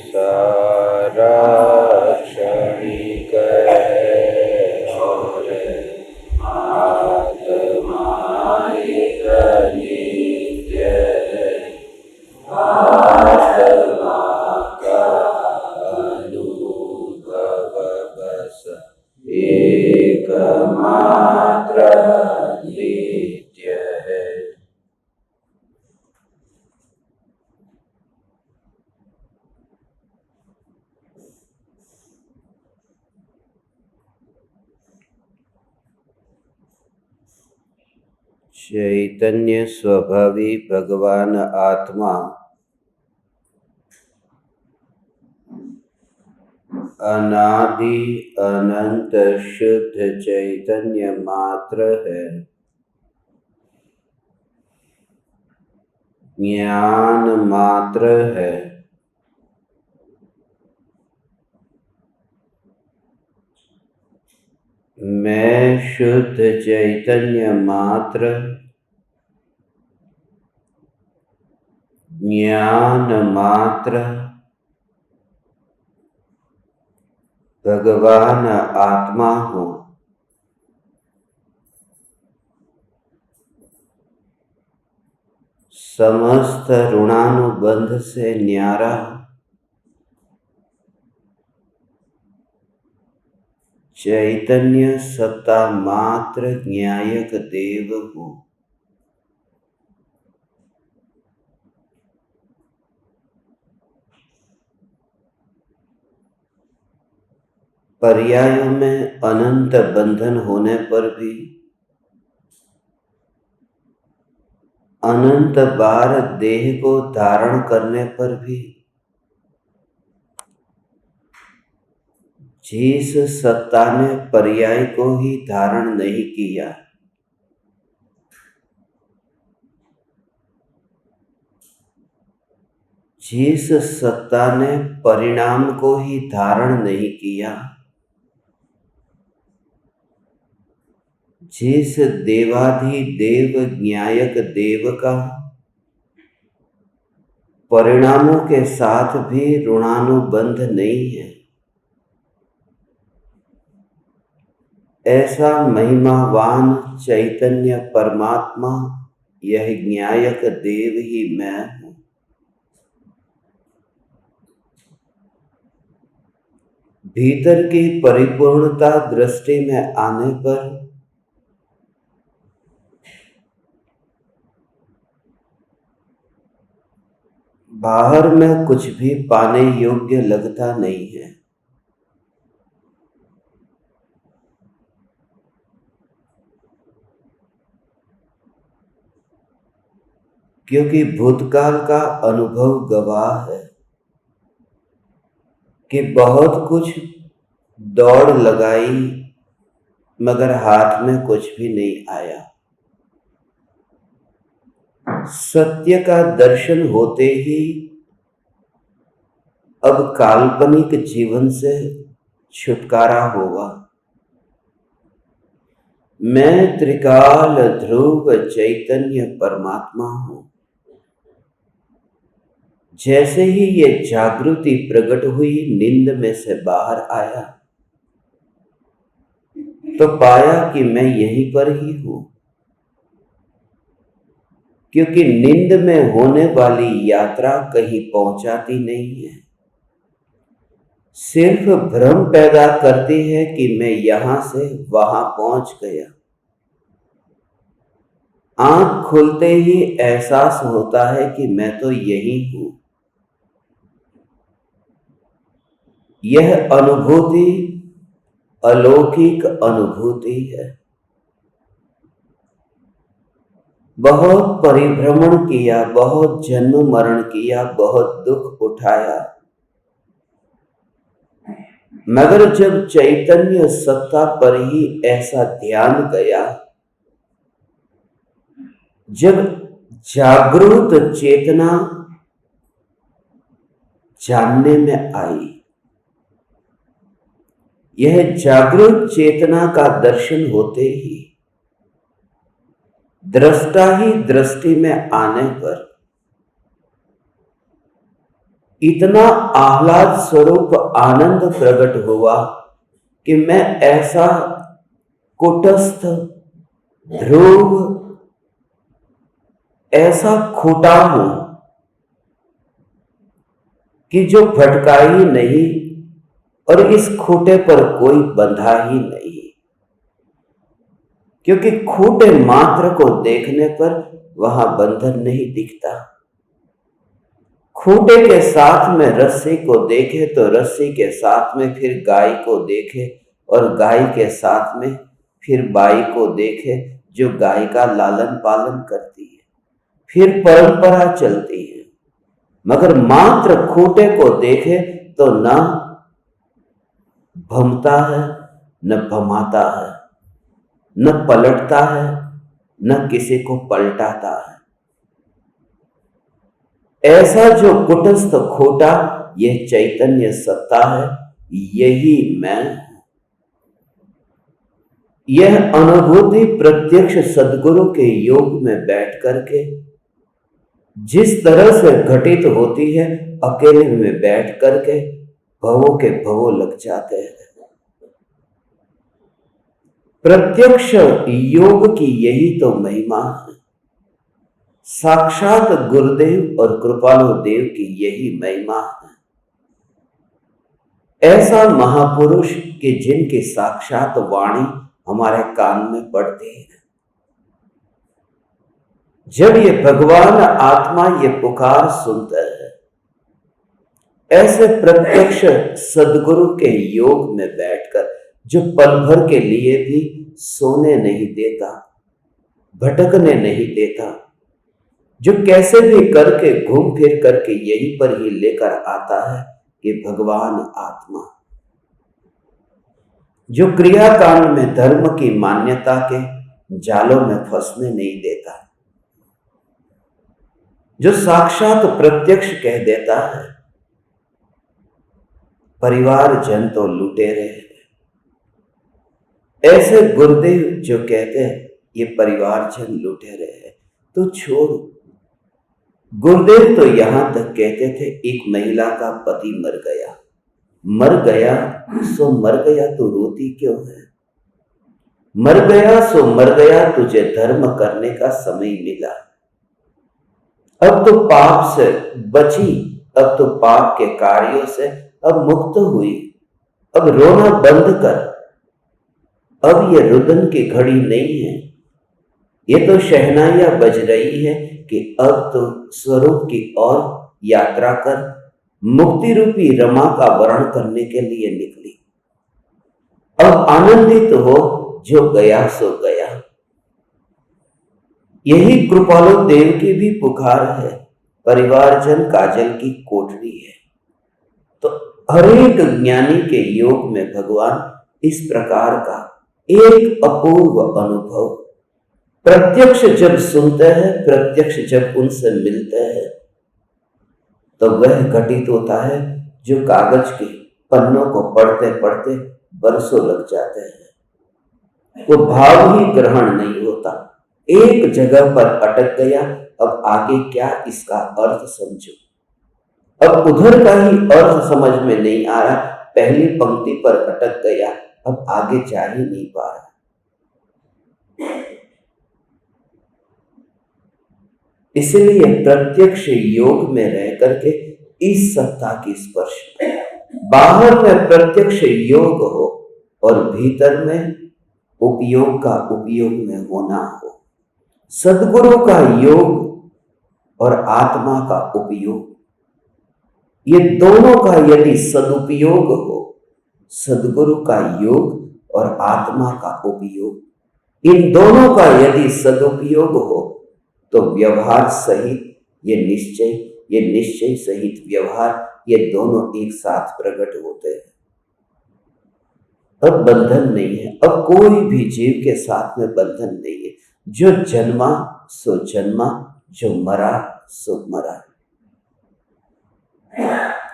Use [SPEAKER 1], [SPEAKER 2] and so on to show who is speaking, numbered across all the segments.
[SPEAKER 1] सारा क्षणिक है और आत्मा एक नित्य है। आत्मा का अनुभव बस एकमात्र नित्य है। चैतन्य स्वभावी भगवान आत्मा अनादि अनंत शुद्ध चैतन्य मात्र है। ज्ञान मात्र है। मैं शुद्ध चैतन्य मात्र, ज्ञान मात्र, भगवान आत्मा हूँ। समस्त ऋणानुबंध से न्यारा, चैतन्य सत्ता मात्र ज्ञायक देव हूँ। पर्यायों में अनंत बंधन होने पर भी, अनंत बार देह को धारण करने पर भी, जिस सत्ता ने पर्याय को ही धारण नहीं किया, जिस सत्ता ने परिणाम को ही धारण नहीं किया, जिस देवाधिदेव ज्ञायक देव का परिणामों के साथ भी ऋणानुबंध नहीं है, ऐसा महिमावान चैतन्य परमात्मा, यह ज्ञायक देव ही मैं हूँ। भीतर की परिपूर्णता दृष्टि में आने पर बाहर में कुछ भी पाने योग्य लगता नहीं है। क्योंकि भूतकाल का अनुभव गवाह है कि बहुत कुछ दौड़ लगाई मगर हाथ में कुछ भी नहीं आया। सत्य का दर्शन होते ही अब काल्पनिक जीवन से छुटकारा होगा। मैं त्रिकाल ध्रुव चैतन्य परमात्मा हूँ। जैसे ही ये जागृति प्रकट हुई, नींद में से बाहर आया तो पाया कि मैं यहीं पर ही हूँ। क्योंकि नींद में होने वाली यात्रा कहीं पहुंचाती नहीं है, सिर्फ भ्रम पैदा करती है कि मैं यहां से वहां पहुंच गया। आंख खुलते ही एहसास होता है कि मैं तो यही हूं। यह अनुभूति अलौकिक अनुभूति है। बहुत परिभ्रमण किया, बहुत जन्म मरण किया, बहुत दुख उठाया, मगर जब चैतन्य सत्ता पर ही ऐसा ध्यान गया, जब जागृत चेतना जानने में आई, यह जागृत चेतना का दर्शन होते ही, दृष्टा ही दृष्टि में आने पर इतना आह्लाद स्वरूप आनंद प्रकट हुआ कि मैं ऐसा कुटस्थ, ध्रुव, ऐसा खोटा हूं कि जो भटका ही नहीं और इस खोटे पर कोई बंधा ही नहीं, क्योंकि खोटे मात्र को देखने पर वहां बंधन नहीं दिखता। खूंटे के साथ में रस्सी को देखे तो रस्सी के साथ में फिर गाय को देखे और गाय के साथ में फिर बाई को देखे जो गाय का लालन पालन करती है, फिर परंपरा चलती है। मगर मात्र खूंटे को देखे तो न भमता है, न भमाता है, न पलटता है, न किसी को पलटाता है। ऐसा जो कुटस्थ खोटा यह चैतन्य सत्ता है, यही मैं हूं। यह अनुभूति प्रत्यक्ष सद्गुरु के योग में बैठ करके जिस तरह से घटित होती है, अकेले में बैठ करके भवों के भवों लग जाते हैं। प्रत्यक्ष योग की यही तो महिमा है। साक्षात गुरुदेव और कृपालु देव की यही महिमा है। ऐसा महापुरुष कि जिनकी साक्षात वाणी हमारे कान में पड़ती है। जब ये भगवान आत्मा ये पुकार सुनता है, ऐसे प्रत्यक्ष सद्गुरु के योग में बैठकर जो पल भर के लिए भी सोने नहीं देता, भटकने नहीं देता, जो कैसे भी करके घूम फिर करके यहीं पर ही लेकर आता है कि भगवान आत्मा, जो क्रियाकांड में धर्म की मान्यता के जालों में फंसने नहीं देता, जो साक्षात प्रत्यक्ष कह देता है परिवार जन तो लुटेरे हैं। ऐसे गुरुदेव जो कहते हैं ये परिवार जन लुटेरे हैं, तो छोड़। गुरुदेव तो यहां तक कहते थे एक महिला का पति मर गया, मर गया सो मर गया, तो रोती क्यों है? मर गया सो मर गया, तुझे धर्म करने का समय मिला। अब तो पाप से बची, अब तो पाप के कार्यों से अब मुक्त हुई। अब रोना बंद कर। अब ये रुदन की घड़ी नहीं है, ये तो शहनाइयां बज रही है कि अब तो स्वरूप की ओर यात्रा कर, मुक्ति रूपी रमा का वर्ण करने के लिए निकली। अब आनंदित हो, जो गया सो गया। यही कृपालु देव की भी पुकार है। परिवारजन काजल की कोठरी है। तो हर एक ज्ञानी के योग में भगवान इस प्रकार का एक अपूर्व अनुभव प्रत्यक्ष जब सुनते हैं, प्रत्यक्ष जब उनसे मिलते हैं, तो वह घटित होता है जो कागज के पन्नों को पढ़ते पढ़ते बरसों लग जाते हैं। वो भाव ही ग्रहण नहीं होता, एक जगह पर अटक गया। अब आगे क्या इसका अर्थ समझो। अब उधर का ही अर्थ समझ में नहीं आ रहा, पहली पंक्ति पर अटक गया, अब आगे जा ही नहीं पा रहा। इसलिए प्रत्यक्ष योग में रह करके इस सत्ता की स्पर्श, बाहर में प्रत्यक्ष योग हो और भीतर में उपयोग का उपयोग में होना हो। सद्गुरु का योग और आत्मा का उपयोग, ये दोनों का यदि सदुपयोग हो, सद्गुरु का योग और आत्मा का उपयोग, इन दोनों का यदि सदुपयोग हो, तो व्यवहार सहित ये निश्चय सहित व्यवहार, ये दोनों एक साथ प्रकट होते हैं। अब बंधन नहीं है, अब कोई भी जीव के साथ में बंधन नहीं है। जो जन्मा सो जन्मा, जो मरा सो मरा।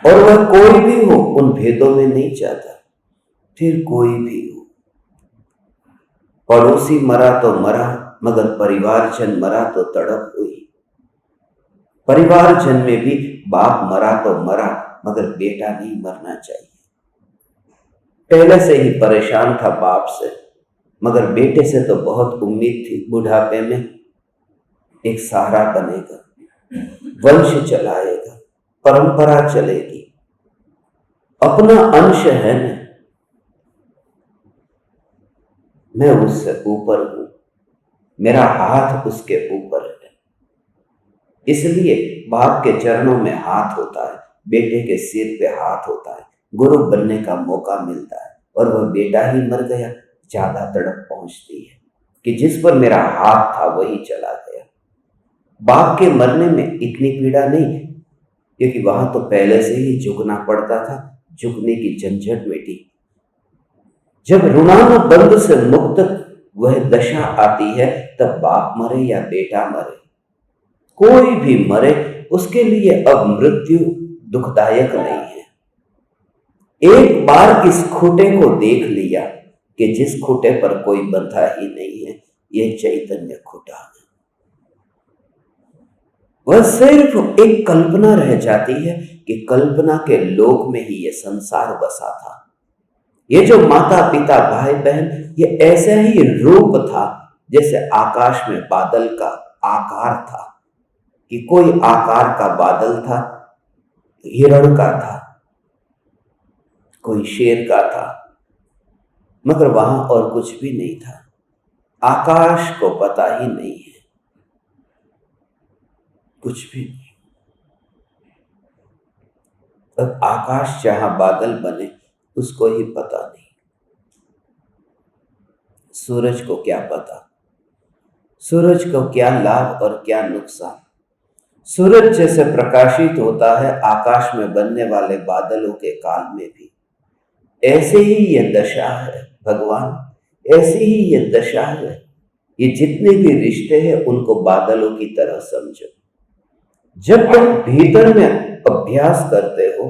[SPEAKER 1] और वह कोई भी हो, उन भेदों में नहीं जाता। फिर कोई भी हो, पड़ोसी मरा तो मरा, मगर परिवारजन मरा तो तड़प हुई। परिवारजन में भी बाप मरा तो मरा, मगर बेटा नहीं मरना चाहिए। पहले से ही परेशान था बाप से, मगर बेटे से तो बहुत उम्मीद थी, बुढ़ापे में एक सहारा बनेगा, वंश चलाएगा, परंपरा चलेगी, अपना अंश है न, मैं उससे ऊपर हूं, मेरा हाथ उसके ऊपर है। इसलिए बाप के चरणों में हाथ होता है, बेटे के सिर पे हाथ होता है, गुरु बनने का मौका मिलता है। और वह बेटा ही मर गया, ज्यादा तड़प पहुंचती है कि जिस पर मेरा हाथ था वही चला गया। बाप के मरने में इतनी पीड़ा नहीं, क्योंकि वहां तो पहले से ही झुकना पड़ता था, झुकने की झंझट मिटी। जब ऋणानुबंध से मुक्त वह दशा आती है, तब बाप मरे या बेटा मरे, कोई भी मरे, उसके लिए अब मृत्यु दुखदायक नहीं है। एक बार इस खूंटे को देख लिया कि जिस खूंटे पर कोई बंधा ही नहीं है, यह चैतन्य खूंटा है। वह सिर्फ एक कल्पना रह जाती है कि कल्पना के लोक में ही यह संसार बसा था। ये जो माता पिता भाई बहन, ये ऐसा ही रूप था जैसे आकाश में बादल का आकार था, कि कोई आकार का बादल था, हिरण का था, कोई शेर का था, मगर वहां और कुछ भी नहीं था। आकाश को पता ही नहीं है, कुछ भी नहीं। अब आकाश जहां बादल बने उसको ही पता नहीं। सूरज को क्या पता, सूरज को क्या लाभ और क्या नुकसान। सूरज जैसे प्रकाशित होता है आकाश में बनने वाले बादलों के काल में भी, ऐसे ही यह दशा है भगवान, ऐसी ही यह दशा है। ये जितने भी रिश्ते हैं उनको बादलों की तरह समझो। जब तुम भीतर में अभ्यास करते हो,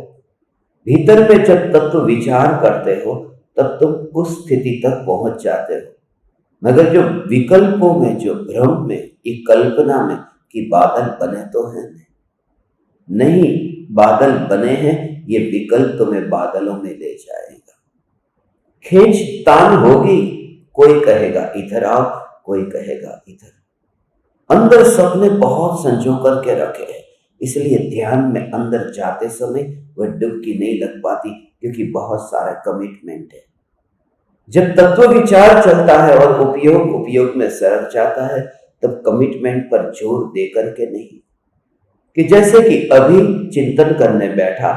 [SPEAKER 1] भीतर में जब तत्व विचार करते हो, तब तुम उस स्थिति तक पहुंच जाते हो। मगर जो विकल्पों में, जो भ्रम में, एक कल्पना में कि बादल बने तो हैं नहीं, बादल बने हैं, ये विकल्प तुम्हें बादलों में ले जाएगा। खींचतान होगी, कोई कहेगा इधर आओ, कोई कहेगा इधर। अंदर सबने बहुत संजो करके रखे हैं, इसलिए ध्यान में अंदर जाते समय वह डुबकी नहीं लग पाती, क्योंकि बहुत सारा कमिटमेंट है। जब तत्व विचार चलता है और उपयोग में सरक जाता है, तब कमिटमेंट पर जोर दे करके नहीं, कि जैसे कि अभी चिंतन करने बैठा,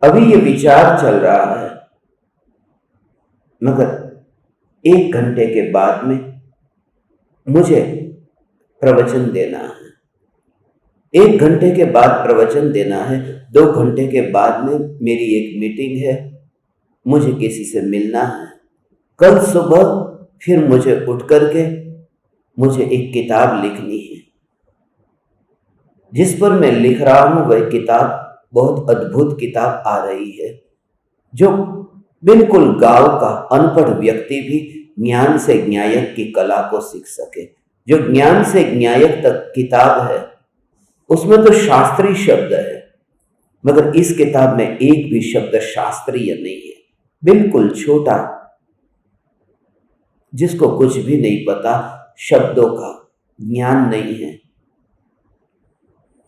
[SPEAKER 1] अभी ये विचार चल रहा है, मगर 1 घंटे के बाद में मुझे प्रवचन देना है, 1 घंटे के बाद प्रवचन देना है, 2 घंटे के बाद में मेरी एक मीटिंग है, मुझे किसी से मिलना है, कल सुबह फिर मुझे उठ करके मुझे एक किताब लिखनी है। जिस पर मैं लिख रहा हूं वह किताब बहुत अद्भुत किताब आ रही है, जो बिल्कुल गांव का अनपढ़ व्यक्ति भी ज्ञान से ज्ञायक की कला को सीख सके। जो ज्ञान से ज्ञायक तक किताब है, उसमें तो शास्त्रीय शब्द है, मगर इस किताब में एक भी शब्द शास्त्रीय नहीं है, बिल्कुल छोटा, जिसको कुछ भी नहीं पता, शब्दों का ज्ञान नहीं है,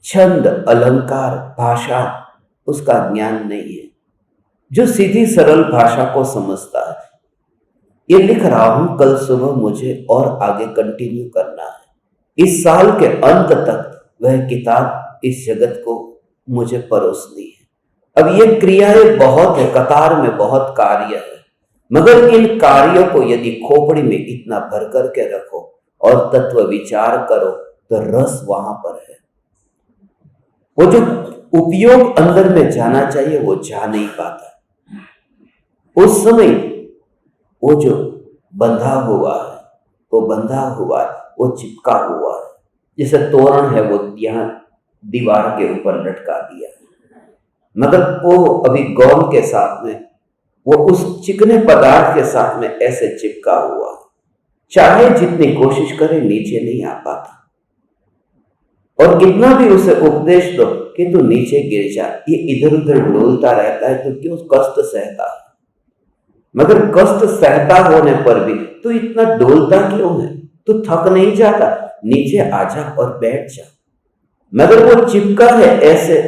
[SPEAKER 1] छंद अलंकार भाषा उसका ज्ञान नहीं है, जो सीधी सरल भाषा को समझता है। ये लिख रहा हूं, कल सुबह मुझे और आगे कंटिन्यू करना है। इस साल के अंत तक वह किताब इस जगत को मुझे परोसनी है। अब ये क्रियाएं बहुत है, कतार में बहुत कार्य है, मगर इन कार्यों को यदि खोपड़ी में इतना भर करके रखो और तत्व विचार करो, तो रस वहां पर है। वो जो उपयोग अंदर में जाना चाहिए वो जा नहीं पाता। उस समय वो जो बंधा हुआ है, वो बंधा हुआ है, वो चिपका हुआ है, जैसे तोरण है वो यहाँ दीवार के ऊपर लटका दिया, मगर वो अभी गौन के साथ में, वो उस चिकने पदार्थ के साथ में ऐसे चिपका हुआ है, चाहे जितनी कोशिश करे नीचे नहीं आ पाता। और कितना भी उसे उपदेश दो कि तू नीचे गिर जा, ये इधर उधर डोलता रहता है, तो क्यों कष्ट सहता है? मगर कष्ट सहता होने पर भी तू इतना डोलता क्यों है? तू थक नहीं जाता? नीचे आ जा और बैठ जा। मगर वो चिपका है ऐसे,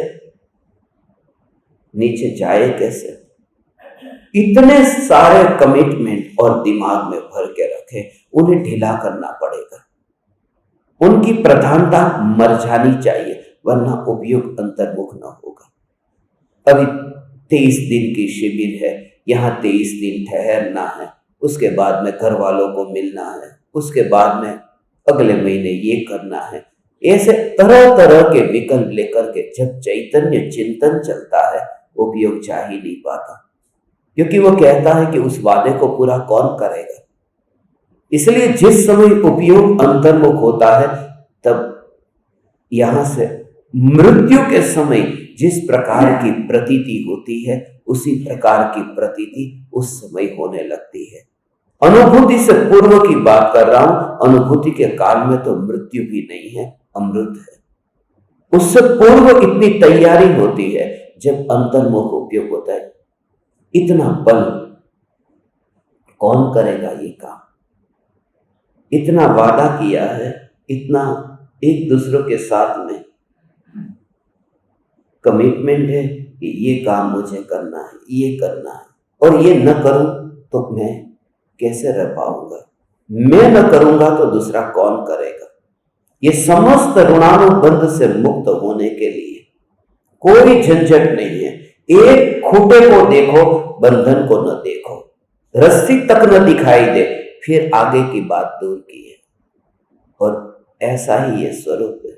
[SPEAKER 1] नीचे जाए कैसे? इतने सारे कमिटमेंट और दिमाग में भर के रखे, उन्हें ढीला करना पड़ेगा। उनकी प्रधानता मर जानी चाहिए, वरना उपयोग अंतर्मुख न होगा। अभी 23 दिन की शिविर है, यहाँ 23 दिन ठहरना है, उसके बाद में घर वालों को मिलना है, उसके बाद में अगले महीने ये करना है। ऐसे तरह तरह के विकल्प लेकर के जब चैतन्य चिंतन चलता है, उपयोग जा ही नहीं पाता, क्योंकि वो कहता है कि उस वादे को पूरा कौन करेगा। इसलिए जिस समय उपयोग अंतर्मुख होता है, तब यहां से मृत्यु के समय जिस प्रकार की प्रतीति होती है, उसी प्रकार की प्रतीति उस समय होने लगती है। अनुभूति से पूर्व की बात कर रहा हूं, अनुभूति के काल में तो मृत्यु भी नहीं है, अमृत है। उससे पूर्व इतनी तैयारी होती है, जब अंतर्मुख उपयोग होता है। इतना बल कौन करेगा ये काम? इतना वादा किया है, इतना एक दूसरों के साथ में कमिटमेंट है कि ये काम मुझे करना है, ये करना है, और ये न करूं तो मैं कैसे रह पाऊंगा? मैं न करूंगा तो दूसरा कौन करेगा? ये समस्त ऋणानुबंध से मुक्त होने के लिए कोई झंझट नहीं है। एक खूंटे को देखो, बंधन को न देखो, रस्सी तक न दिखाई दे, फिर आगे की बात दूर की है। और ऐसा ही ये स्वरूप है,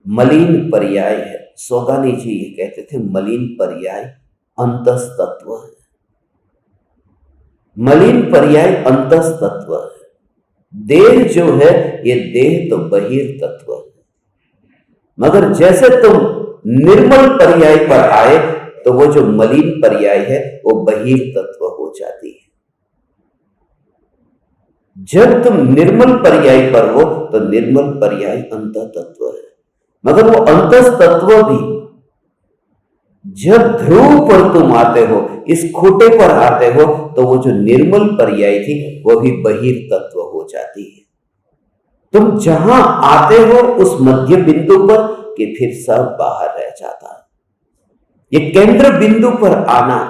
[SPEAKER 1] मलिन पर्याय है। सोगानी जी ये कहते थे, मलिन पर्याय अंतस तत्व है। मलिन पर्याय अंतस तत्व है। देह जो है, ये देह तो बहिर तत्व है। मगर जैसे तुम निर्मल पर्याय पर आए, तो वो जो मलिन पर्याय है, वो बहिर तत्व हो जाती है। जब तुम निर्मल पर्याय पर हो, तो निर्मल पर्याय अंत तत्व है। मगर वो अंतस तत्व भी जब ध्रुव पर तुम आते हो, इस खूंटे पर आते हो, तो वो जो निर्मल पर्याय थी, वो भी बहिर तत्व हो जाती है। तुम जहां आते हो उस मध्य बिंदु पर, कि फिर सब बाहर रह जाता है। ये केंद्र बिंदु पर आना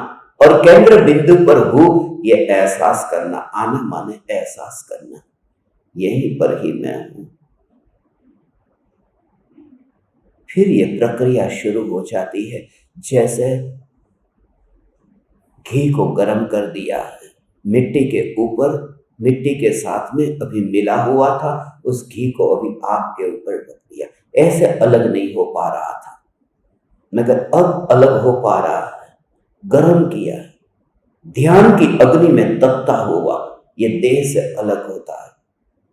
[SPEAKER 1] और केंद्र बिंदु पर हो, ये एहसास करना, आना माने एहसास करना, यहीं पर ही मैं हूं। फिर ये प्रक्रिया शुरू हो जाती है। जैसे घी को गर्म कर दिया है, मिट्टी के ऊपर, मिट्टी के साथ में अभी मिला हुआ था, उस घी को अभी आग के ऊपर रख दिया। ऐसे अलग नहीं हो पा रहा था, मगर अब अलग हो पा रहा है। गर्म किया, ध्यान की अग्नि में तपता हुआ ये देह से अलग होता है।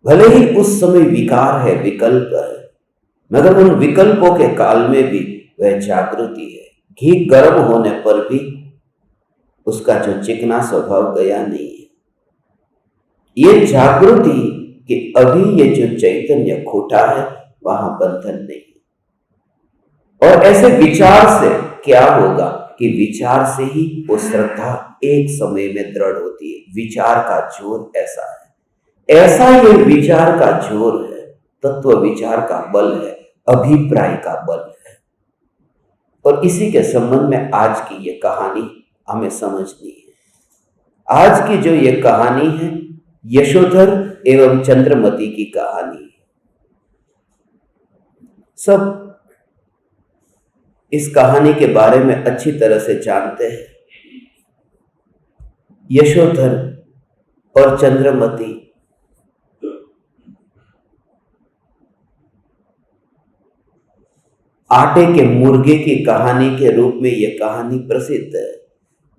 [SPEAKER 1] भले ही उस समय विकार है, विकल्प है, मगर उन विकल्पों के काल में भी वह जागृति है। घी गर्म होने पर भी उसका जो चिकना स्वभाव गया नहीं है। ये जागृति कि अभी ये जो चैतन्य खोटा है, वहां बंधन नहीं है। और ऐसे विचार से क्या होगा कि विचार से ही वो श्रद्धा एक समय में दृढ़ होती है। विचार का जोर ऐसा है, ऐसा ये विचार का जोर है, तत्व विचार का बल है, अभिप्राय का बल है। और इसी के संबंध में आज की ये कहानी हमें समझनी है। आज की जो ये कहानी है, यशोधर एवं चंद्रमती की कहानी है। सब इस कहानी के बारे में अच्छी तरह से जानते हैं। यशोधर और चंद्रमती आटे के मुर्गे की कहानी के रूप में यह कहानी प्रसिद्ध है।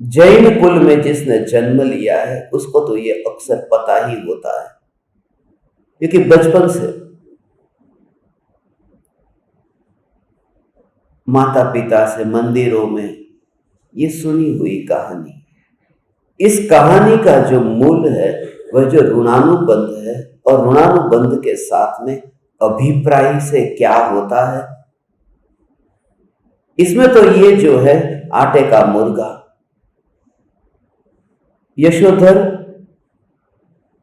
[SPEAKER 1] जैन कुल में जिसने जन्म लिया है, उसको तो यह अक्सर पता ही होता है, क्योंकि बचपन से माता पिता से मंदिरों में ये सुनी हुई कहानी। इस कहानी का जो मूल है, वह जो ऋणानुबंध है, और ऋणानुबंध के साथ में अभिप्राय से क्या होता है, इसमें तो ये जो है आटे का मुर्गा, यशोधर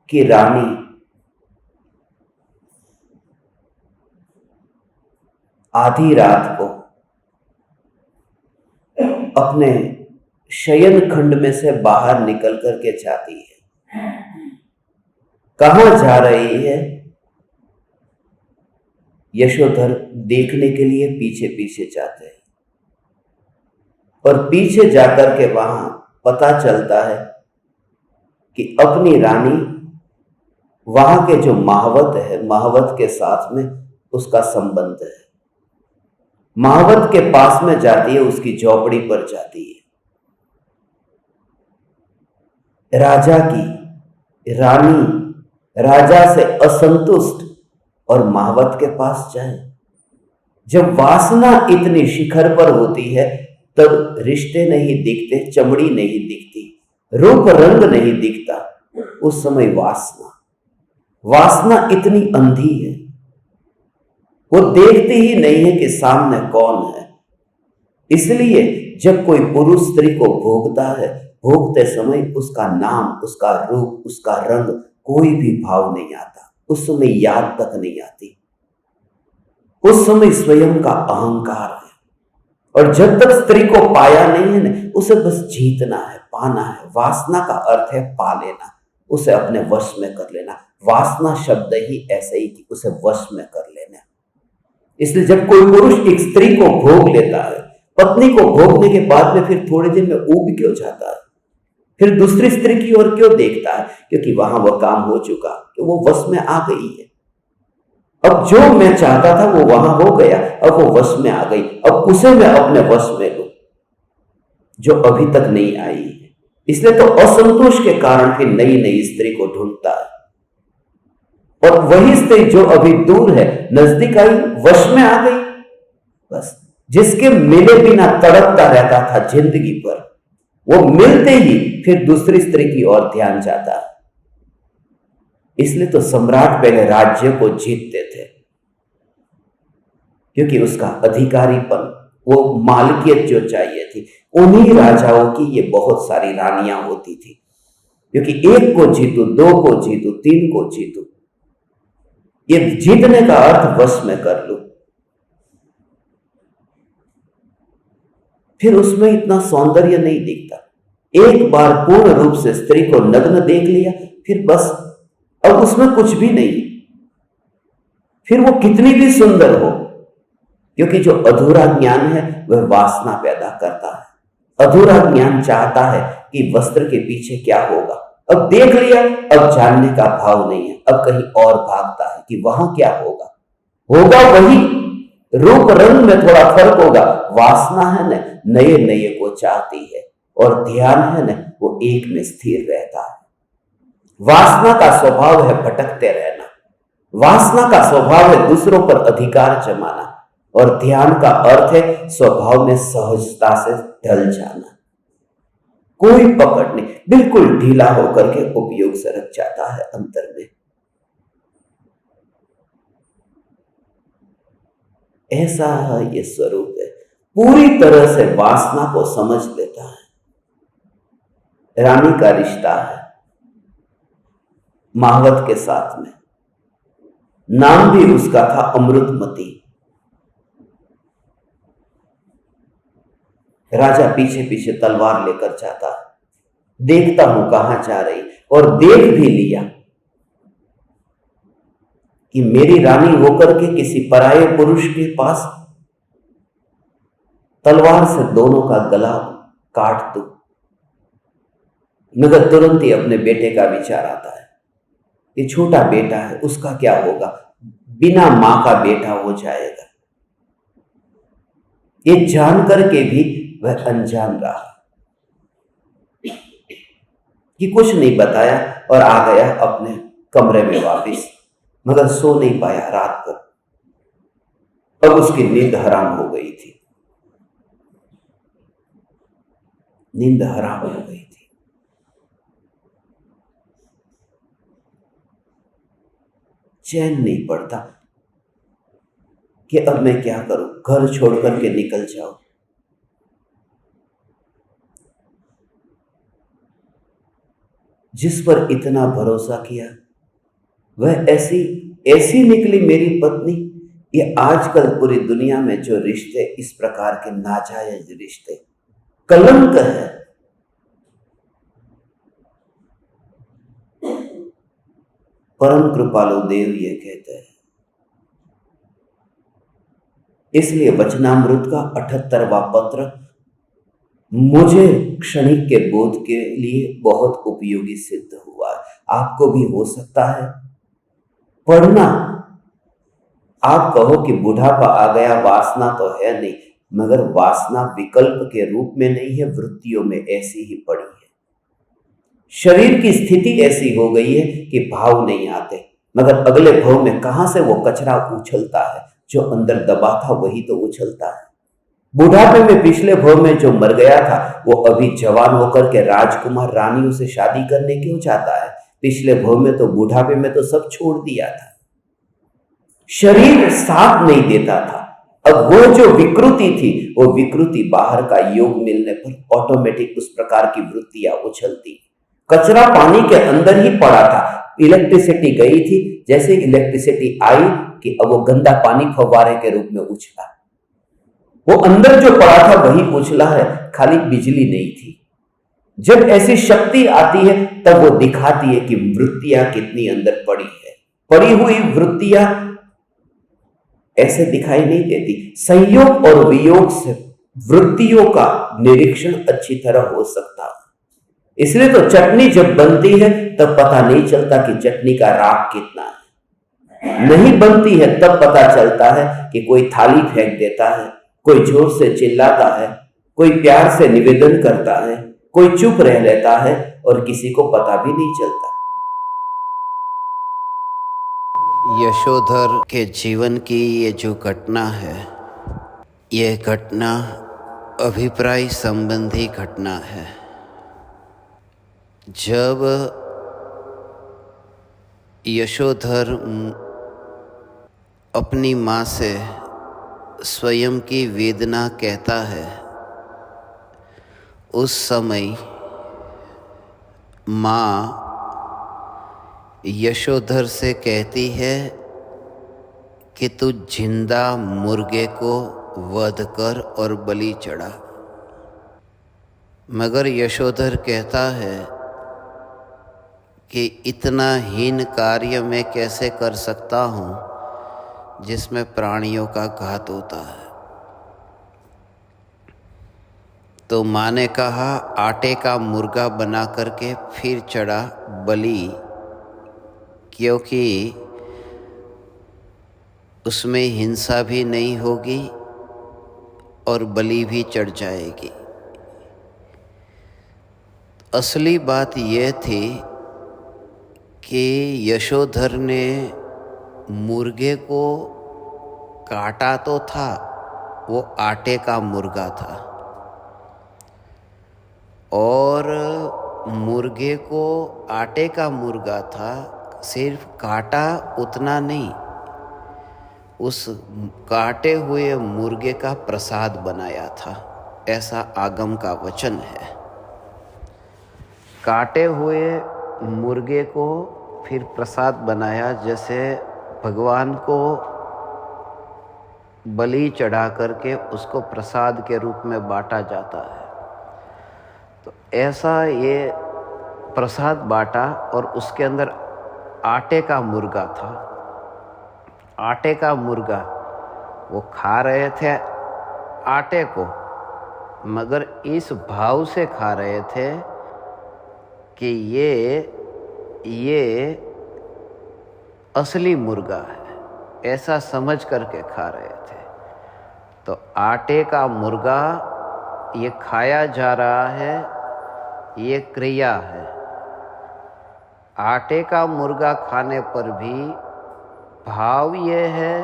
[SPEAKER 1] की रानी आधी रात को अपने शयन खंड में से बाहर निकल करके जाती है। कहां जा रही है? यशोधर देखने के लिए पीछे पीछे जाते हैं और पीछे जाकर के वहां पता चलता है कि अपनी रानी वहां के जो महावत है, महावत के साथ में उसका संबंध है। महावत के पास में जाती है, उसकी झोपड़ी पर जाती है। राजा की रानी राजा से असंतुष्ट और महावत के पास जाए। जब वासना इतनी शिखर पर होती है तब रिश्ते नहीं दिखते, चमड़ी नहीं दिखती, रूप रंग नहीं दिखता। उस समय वासना इतनी अंधी है, वो देखती ही नहीं है कि सामने कौन है। इसलिए जब कोई पुरुष स्त्री को भोगता है, भोगते समय उसका नाम, उसका रूप, उसका रंग, कोई भी भाव नहीं आता। उस समय याद तक नहीं आती। उस समय स्वयं का अहंकार है। और जब तक स्त्री को पाया नहीं है ना, उसे बस जीतना है, पाना है। वासना का अर्थ है पा लेना, उसे अपने वश में कर लेना। वासना शब्द ही ऐसे ही कि उसे वश में कर लेना। इसलिए जब कोई पुरुष एक स्त्री को भोग लेता है, पत्नी को भोगने के बाद में फिर थोड़े दिन में ऊब क्यों जाता है, फिर दूसरी स्त्री की ओर क्यों देखता है? क्योंकि वहां वह काम हो चुका, कि वो वश में आ गई है। अब जो मैं चाहता था वो वहां हो गया, अब वो वश में आ गई, अब उसे मैं अपने वश में लूं जो अभी तक नहीं आई है। इसलिए तो असंतोष के कारण फिर नई नई स्त्री को ढूंढता है। और वही स्त्री जो अभी दूर है, नजदीक आई, वश में आ गई। बस जिसके मिले बिना तड़पता रहता था जिंदगी पर, वो मिलते ही फिर दूसरी स्त्री की ओर ध्यान जाता है। इसलिए तो सम्राट पहले राज्य को जीतते थे, क्योंकि उसका अधिकारीपन, वो मालकियत जो चाहिए थी, उन्हीं राजाओं की ये बहुत सारी रानियां होती थी। क्योंकि एक को जीतू, दो को जीतू, तीन को जीतू, ये जीतने का अर्थ वश में कर लो। फिर उसमें इतना सौंदर्य नहीं दिखता। एक बार पूर्ण रूप से स्त्री को नग्न देख लिया, फिर बस अब उसमें कुछ भी नहीं। फिर वो कितनी भी सुंदर हो, क्योंकि जो अधूरा ज्ञान है वह वासना पैदा करता है। अधूरा ज्ञान चाहता है कि वस्त्र के पीछे क्या होगा। अब देख लिया, अब जानने का भाव नहीं है, अब कहीं और भागता है कि वहां क्या होगा। होगा वही, रूप रंग में थोड़ा फर्क होगा। वासना है ना, नए नए को चाहती है, और ध्यान है ना, वो एक में स्थिर रहता है। वासना का स्वभाव है भटकते रहना, वासना का स्वभाव है दूसरों पर अधिकार जमाना, और ध्यान का अर्थ है स्वभाव में सहजता से ढल जाना। कोई पकड़ नहीं, बिल्कुल ढीला होकर के उपयोग से रख जाता है अंतर में। ऐसा ये स्वरूप है, पूरी तरह से वासना को समझ लेता है। रानी का रिश्ता है महावत के साथ में, नाम भी उसका था अमृतमती। राजा पीछे पीछे तलवार लेकर जाता, देखता हूं कहां जा रही, और देख भी लिया कि मेरी रानी होकर के किसी पराये पुरुष के पास तलवार से दोनों का गला काट दूं। मगर तुरंत ही अपने बेटे का विचार आता है, ये छोटा बेटा है, उसका क्या होगा, बिना मां का बेटा हो जाएगा। ये जान करके भी वह अनजान रहा कि कुछ नहीं बताया, और आ गया अपने कमरे में वापस। मगर सो नहीं पाया रात को। अब उसकी नींद हराम हो गई थी, नींद हराम हो गई थी। चैन नहीं पड़ता। कि अब मैं क्या करूं, घर छोड़ करके निकल जाऊं। जिस पर इतना भरोसा किया वह ऐसी ऐसी निकली मेरी पत्नी। ये आजकल पूरी दुनिया में जो रिश्ते, इस प्रकार के नाजायज रिश्ते, कलंक है। परम कृपालु देव ये कहते हैं। इसलिए वचनामृत का 78वां पत्र मुझे क्षणिक के बोध के लिए बहुत उपयोगी सिद्ध हुआ। आपको भी हो सकता है पढ़ना। आप कहो कि बुढ़ापा आ गया, वासना तो है नहीं, मगर वासना विकल्प के रूप में नहीं है, वृत्तियों में ऐसी ही पड़ी है। शरीर की स्थिति ऐसी हो गई है कि भाव नहीं आते, मगर अगले भाव में कहां से वो कचरा उछलता है, जो अंदर दबा था वही तो उछलता है। बुढ़ापे में पिछले भाव में जो मर गया था वो अभी जवान होकर के राजकुमार रानियों से शादी करने क्यों चाहता है? पिछले भाव में तो बुढ़ापे में तो सब छोड़ दिया था, शरीर साथ नहीं देता था। अब वो जो विकृति थी, वो विकृति बाहर का योग मिलने पर ऑटोमेटिक उस प्रकार की वृत्तियां उछलती। कचरा पानी के अंदर ही पड़ा था, इलेक्ट्रिसिटी गई थी, जैसे इलेक्ट्रिसिटी आई कि अब वो गंदा पानी फव्वारे के रूप में उछला। वो अंदर जो पड़ा था वही उछला है, खाली बिजली नहीं थी। जब ऐसी शक्ति आती है तब वो दिखाती है कि वृत्तियां कितनी अंदर पड़ी है। पड़ी हुई वृत्तियां ऐसे दिखाई नहीं देती। संयोग और वियोग से वृत्तियों का निरीक्षण अच्छी तरह हो सकता है। इसलिए तो चटनी जब बनती है तब पता नहीं चलता कि चटनी का राग कितना है। नहीं बनती है तब पता चलता है कि कोई थाली फेंक देता है, कोई जोर से चिल्लाता है, कोई प्यार से निवेदन करता है, कोई चुप रह लेता है और किसी को पता भी नहीं चलता।
[SPEAKER 2] यशोधर के जीवन की ये जो घटना है, ये घटना अभिप्राय संबंधी घटना है। जब यशोधर अपनी माँ से स्वयं की वेदना कहता है, उस समय माँ यशोधर से कहती है कि तू जिंदा मुर्गे को वध कर और बलि चढ़ा। मगर यशोधर कहता है कि इतना हीन कार्य मैं कैसे कर सकता हूँ जिसमें प्राणियों का घात होता है। तो माँ ने कहा आटे का मुर्गा बना करके फिर चढ़ा बलि, क्योंकि उसमें हिंसा भी नहीं होगी और बलि भी चढ़ जाएगी। असली बात यह थी कि यशोधर ने मुर्गे को काटा तो था, वो आटे का मुर्गा था, और मुर्गे को आटे का मुर्गा था, सिर्फ काटा उतना नहीं, उस काटे हुए मुर्गे का प्रसाद बनाया था, ऐसा आगम का वचन है। काटे हुए मुर्गे को फिर प्रसाद बनाया, जैसे भगवान को बलि चढ़ा करके उसको प्रसाद के रूप में बांटा जाता है। तो ऐसा ये प्रसाद बांटा और उसके अंदर आटे का मुर्गा था। आटे का मुर्गा वो खा रहे थे आटे को, मगर इस भाव से खा रहे थे कि ये असली मुर्गा है, ऐसा समझ करके खा रहे थे। तो आटे का मुर्गा ये खाया जा रहा है, ये क्रिया है। आटे का मुर्गा खाने पर भी भाव ये है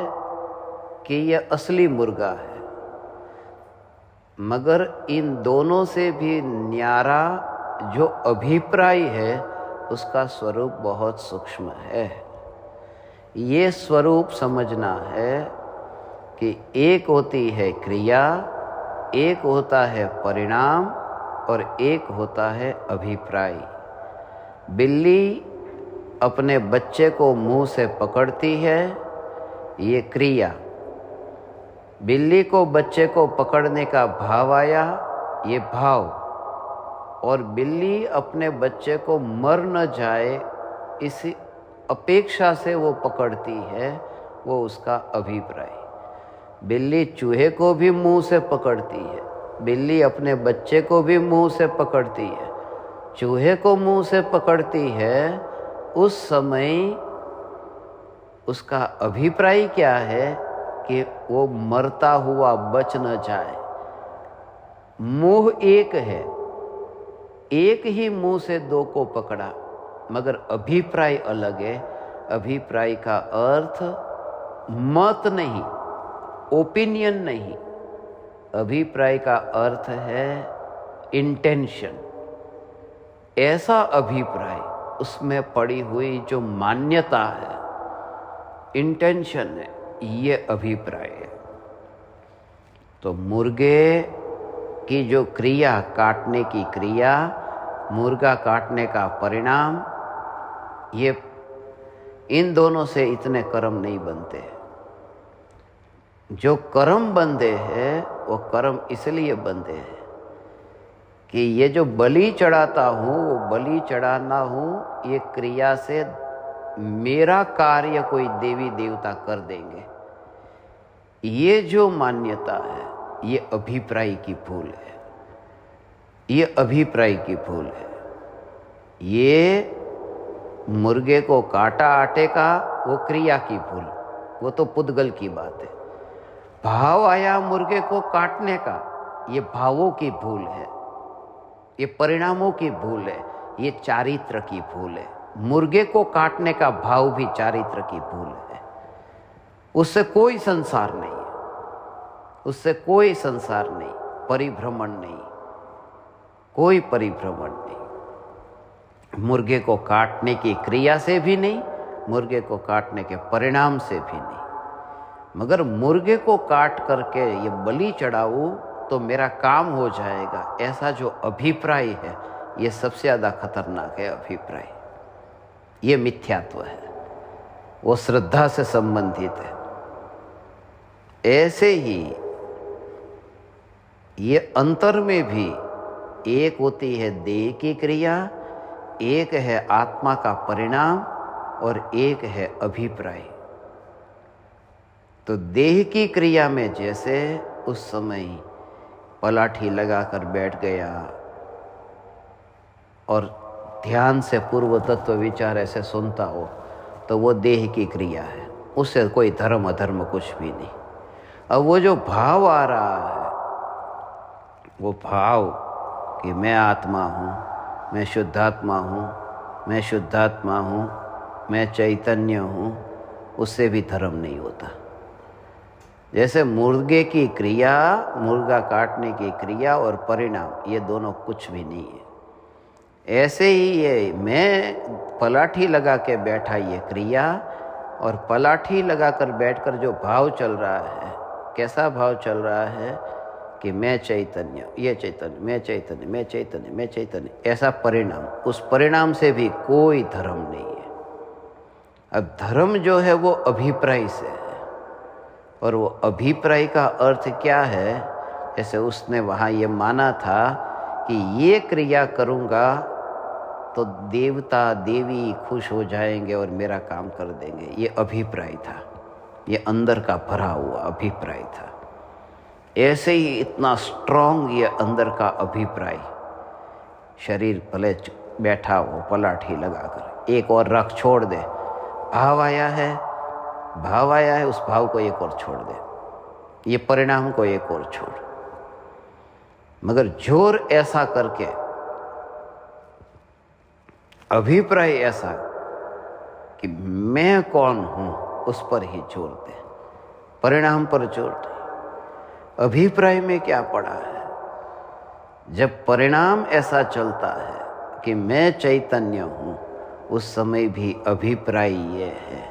[SPEAKER 2] कि ये असली मुर्गा है, मगर इन दोनों से भी न्यारा जो अभिप्राय है उसका स्वरूप बहुत सूक्ष्म है। ये स्वरूप समझना है कि एक होती है क्रिया, एक होता है परिणाम और एक होता है अभिप्राय। बिल्ली अपने बच्चे को मुंह से पकड़ती है, ये क्रिया। बिल्ली को बच्चे को पकड़ने का भाव आया, ये भाव। और बिल्ली अपने बच्चे को मर न जाए इस अपेक्षा से वो पकड़ती है, वो उसका अभिप्राय। बिल्ली चूहे को भी मुंह से पकड़ती है, बिल्ली अपने बच्चे को भी मुंह से पकड़ती है। चूहे को मुंह से पकड़ती है, उस समय उसका अभिप्राय क्या है कि वो मरता हुआ बच न जाए। मुंह एक है, एक ही मुंह से दो को पकड़ा, मगर अभिप्राय अलग है। अभिप्राय का अर्थ मत नहीं, ओपिनियन नहीं। अभिप्राय का अर्थ है इंटेंशन। ऐसा अभिप्राय, उसमें पड़ी हुई जो मान्यता है, इंटेंशन है, ये अभिप्राय है। तो मुर्गे की जो क्रिया, काटने की क्रिया, मुर्गा काटने का परिणाम, ये इन दोनों से इतने कर्म नहीं बनते। जो कर्म बंधे हैं वो कर्म इसलिए बंधे हैं कि ये जो बलि चढ़ाता हूँ, वो बलि चढ़ाना हूँ, ये क्रिया से मेरा कार्य कोई देवी देवता कर देंगे। ये जो मान्यता है, ये अभिप्राय की भूल है। ये अभिप्राय की भूल है। ये मुर्गे को काटा आटे का, वो क्रिया की भूल, वो तो पुद्गल की बात है। भाव आया मुर्गे को काटने का, ये भावों की भूल है, ये परिणामों की भूल है, ये चारित्र की भूल है। मुर्गे को काटने का भाव भी चारित्र की भूल है। उससे कोई संसार नहीं है, उससे कोई संसार नहीं, परिभ्रमण नहीं, कोई परिभ्रमण नहीं। मुर्गे को काटने की क्रिया से भी नहीं, मुर्गे को काटने के परिणाम से भी नहीं। मगर मुर्गे को काट करके ये बलि चढ़ाऊं तो मेरा काम हो जाएगा, ऐसा जो अभिप्राय है, ये सबसे ज़्यादा खतरनाक है अभिप्राय। ये मिथ्यात्व है, वो श्रद्धा से संबंधित है। ऐसे ही ये अंतर में भी एक होती है देह की क्रिया, एक है आत्मा का परिणाम और एक है अभिप्राय। तो देह की क्रिया में जैसे उस समय पलाठी लगाकर बैठ गया और ध्यान से पूर्व तत्व विचार ऐसे सुनता हो, तो वो देह की क्रिया है, उससे कोई धर्म अधर्म कुछ भी नहीं। अब वो जो भाव आ रहा है, वो भाव कि मैं आत्मा हूँ, मैं शुद्धात्मा हूँ, मैं शुद्धात्मा हूँ, मैं चैतन्य हूँ, उससे भी धर्म नहीं होता। जैसे मुर्गे की क्रिया, मुर्गा काटने की क्रिया और परिणाम, ये दोनों कुछ भी नहीं है। ऐसे ही ये मैं पलाठी लगा के बैठा, ये क्रिया, और पलाठी लगाकर बैठकर जो भाव चल रहा है, कैसा भाव चल रहा है कि मैं चैतन्य, ये चैतन्य, मैं चैतन्य, मैं चैतन्य, मैं चैतन्य, ऐसा परिणाम। उस परिणाम से भी कोई धर्म नहीं है। अब धर्म जो है वो अभिप्राय से है, और वो अभिप्राय का अर्थ क्या है? जैसे उसने वहाँ ये माना था कि ये क्रिया करूँगा तो देवता देवी खुश हो जाएंगे और मेरा काम कर देंगे। ये अभिप्राय था, ये अंदर का भरा हुआ अभिप्राय था। ऐसे ही इतना स्ट्रॉन्ग ये अंदर का अभिप्राय, शरीर भले बैठा हो पलाठी लगाकर, एक और रख छोड़ दे, भाव आया है, भाव आया है, उस भाव को एक और छोड़ दे, ये परिणाम को एक और छोड़। मगर जोर ऐसा करके, अभिप्राय ऐसा कि मैं कौन हूं, उस पर ही जोर दे, परिणाम पर जोर दे। अभिप्राय में क्या पड़ा है? जब परिणाम ऐसा चलता है कि मैं चैतन्य हूं, उस समय भी अभिप्राय ये है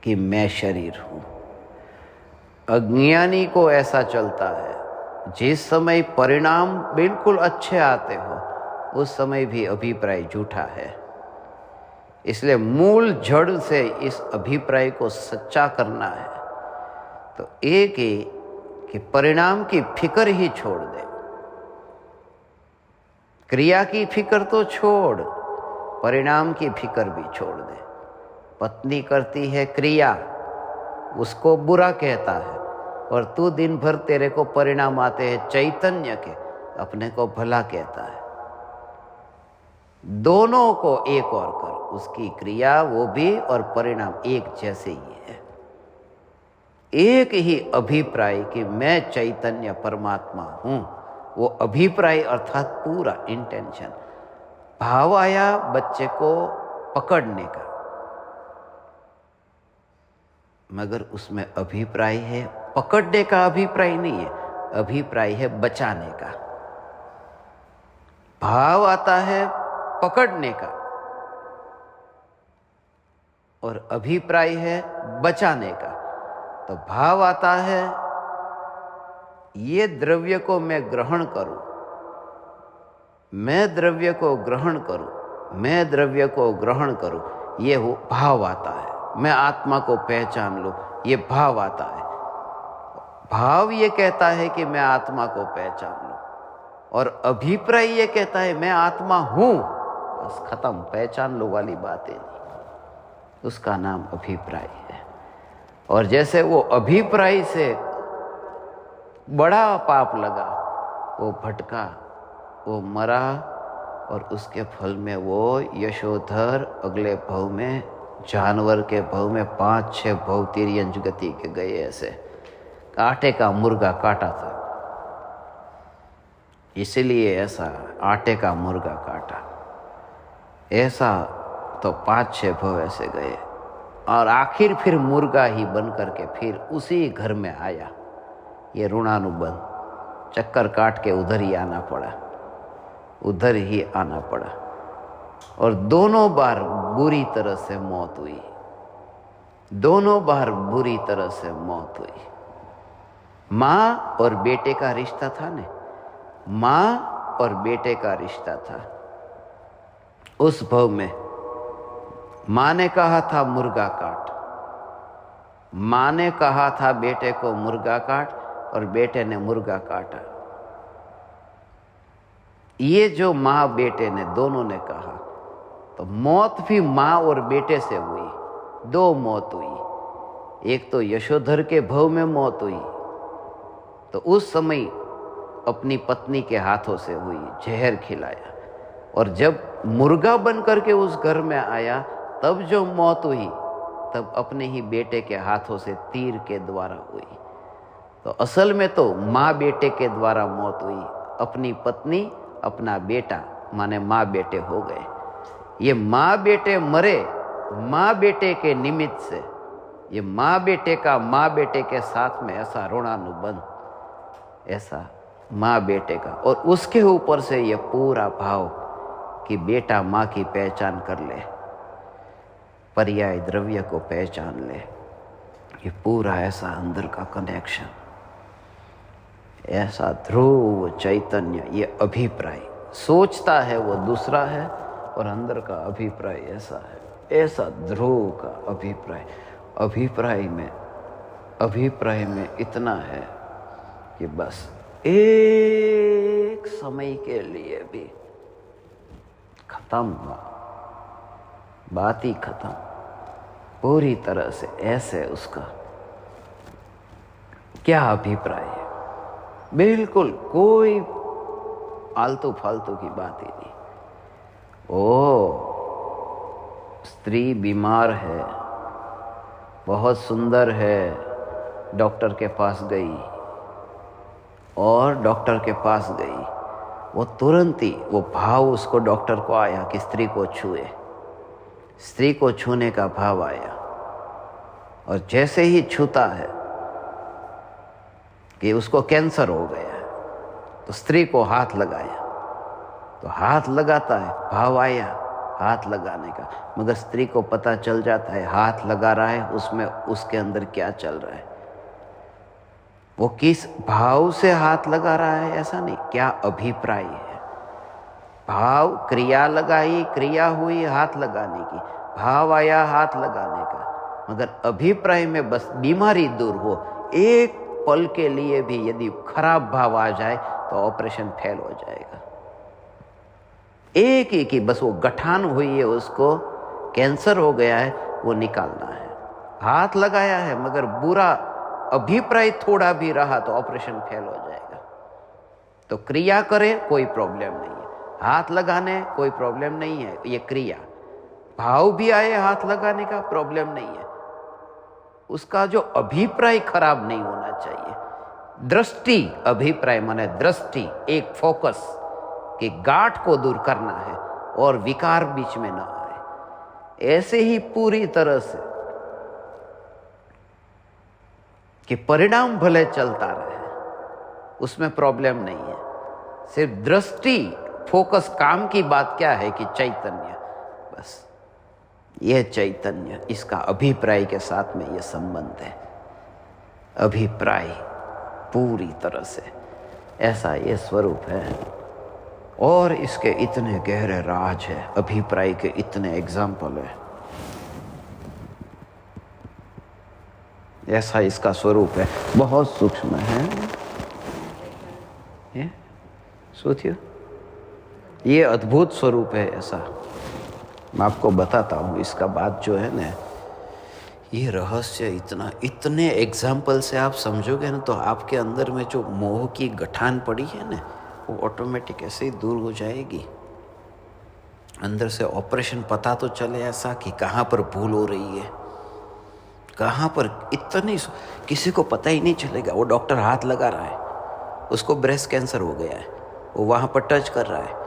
[SPEAKER 2] कि मैं शरीर हूं। अज्ञानी को ऐसा चलता है, जिस समय परिणाम बिल्कुल अच्छे आते हो उस समय भी अभिप्राय झूठा है। इसलिए मूल जड़ से इस अभिप्राय को सच्चा करना है तो एक ही कि परिणाम की फिक्र ही छोड़ दे। क्रिया की फिक्र तो छोड़, परिणाम की फिक्र भी छोड़ दे। पत्नी करती है क्रिया, उसको बुरा कहता है, और तू दिन भर तेरे को परिणाम आते हैं चैतन्य के, अपने को भला कहता है। दोनों को एक और कर, उसकी क्रिया वो भी और परिणाम एक जैसे ही है। एक ही अभिप्राय कि मैं चैतन्य परमात्मा हूं, वो अभिप्राय अर्थात पूरा इंटेंशन। भाव आया बच्चे को पकड़ने का, मगर उसमें अभिप्राय है, पकड़ने का अभिप्राय नहीं है, अभिप्राय है बचाने का। भाव आता है पकड़ने का और अभिप्राय है बचाने का। तो भाव आता है ये द्रव्य को मैं ग्रहण करूं, मैं द्रव्य को ग्रहण करूं, मैं द्रव्य को ग्रहण करूं, ये वो भाव आता है। मैं आत्मा को पहचान लूं, ये भाव आता है। भाव ये कहता है कि मैं आत्मा को पहचान लूं, और अभिप्राय ये कहता है मैं आत्मा हूं। बस खत्म, पहचान लो वाली बात है नहीं, उसका नाम अभिप्राय है। और जैसे वो अभिप्राय से बड़ा पाप लगा, वो भटका, वो मरा, और उसके फल में वो यशोधर अगले भव में, जानवर के भव में 5-6 भव तिर्यंच गति के गए। ऐसे आटे का मुर्गा काटा था, इसलिए ऐसा आटे का मुर्गा काटा, ऐसा तो 5-6 भव ऐसे गए। और आखिर फिर मुर्गा ही बन करके फिर उसी घर में आया। ये ऋणानुबंध, चक्कर काट के उधर ही आना पड़ा, उधर ही आना पड़ा। और दोनों बार बुरी तरह से मौत हुई, दोनों बार बुरी तरह से मौत हुई। माँ और बेटे का रिश्ता था ने, माँ और बेटे का रिश्ता था। उस भव में माँ ने कहा था मुर्गा काट, माँ ने कहा था बेटे को मुर्गा काट, और बेटे ने मुर्गा काटा। ये जो माँ बेटे ने दोनों ने कहा, तो मौत भी माँ और बेटे से हुई। 2 मौत हुई। एक तो यशोधर के भव में मौत हुई, तो उस समय अपनी पत्नी के हाथों से हुई, जहर खिलाया। और जब मुर्गा बन करके उस घर में आया, तब जो मौत हुई तब अपने ही बेटे के हाथों से तीर के द्वारा हुई। तो असल में तो माँ बेटे के द्वारा मौत हुई, अपनी पत्नी अपना बेटा, माने माँ बेटे हो गए। ये माँ बेटे मरे माँ बेटे के निमित्त से, ये माँ बेटे का माँ बेटे के साथ में ऐसा ऋणानुबंध, ऐसा माँ बेटे का। और उसके ऊपर से ये पूरा भाव कि बेटा माँ की पहचान कर ले, पर्याय द्रव्य को पहचान ले, ये पूरा ऐसा अंदर का कनेक्शन, ऐसा ध्रुव चैतन्य। ये अभिप्राय सोचता है वो दूसरा है, और अंदर का अभिप्राय ऐसा है, ऐसा ध्रुव का अभिप्राय। अभिप्राय में इतना है कि बस एक समय के लिए भी खत्म, बात ही खत्म पूरी तरह से। ऐसे उसका क्या अभिप्राय है, बिल्कुल कोई आलतू फालतू की बात ही नहीं। ओ स्त्री बीमार है, बहुत सुंदर है, डॉक्टर के पास गई, और डॉक्टर के पास गई, वो तुरंत ही वो भाव उसको डॉक्टर को आया कि स्त्री को छुए, स्त्री को छूने का भाव आया। और जैसे ही छूता है कि उसको कैंसर हो गया है, तो स्त्री को हाथ लगाया, तो हाथ लगाता है, भाव आया हाथ लगाने का, मगर स्त्री को पता चल जाता है हाथ लगा रहा है उसमें उसके अंदर क्या चल रहा है। वो किस भाव से हाथ लगा रहा है ऐसा नहीं, क्या अभिप्राय है। भाव, क्रिया लगाई, क्रिया हुई हाथ लगाने की, भाव आया हाथ लगाने का, मगर अभिप्राय में बस बीमारी दूर हो। एक पल के लिए भी यदि खराब भाव आ जाए तो ऑपरेशन फेल हो जाएगा। एक ही बस वो गठान हुई है, उसको कैंसर हो गया है, वो निकालना है। हाथ लगाया है मगर बुरा अभिप्राय थोड़ा भी रहा तो ऑपरेशन फेल हो जाएगा। तो क्रिया करे कोई प्रॉब्लम नहीं है, हाथ लगाने कोई प्रॉब्लम नहीं है, ये क्रिया। भाव भी आए हाथ लगाने का प्रॉब्लम नहीं है, उसका जो अभिप्राय खराब नहीं होना चाहिए। दृष्टि, अभिप्राय माने दृष्टि, एक फोकस कि गांठ को दूर करना है और विकार बीच में ना आए। ऐसे ही पूरी तरह से कि परिणाम भले चलता रहे, उसमें प्रॉब्लम नहीं है। सिर्फ दृष्टि, फोकस, काम की बात क्या है कि चैतन्य, बस यह चैतन्य, इसका अभिप्राय के साथ में यह संबंध है। अभिप्राय पूरी तरह से ऐसा ये स्वरूप है। और इसके इतने गहरे राज है, अभिप्राय के इतने एग्जाम्पल है। ऐसा इसका स्वरूप है, बहुत सूक्ष्म है ये। सोचिए, ये अद्भुत स्वरूप है ऐसा। मैं आपको बताता हूँ इसका बात जो है ना, ये रहस्य इतना, इतने एग्जाम्पल से आप समझोगे ना तो आपके अंदर में जो मोह की गठान पड़ी है ना, वो ऑटोमेटिक ऐसे ही दूर हो जाएगी। अंदर से ऑपरेशन पता तो चले ऐसा कि कहाँ पर भूल हो रही है, कहाँ पर। इतनी किसी को पता ही नहीं चलेगा। वो डॉक्टर हाथ लगा रहा है, उसको ब्रेस्ट कैंसर हो गया है, वो वहाँ पर टच कर रहा है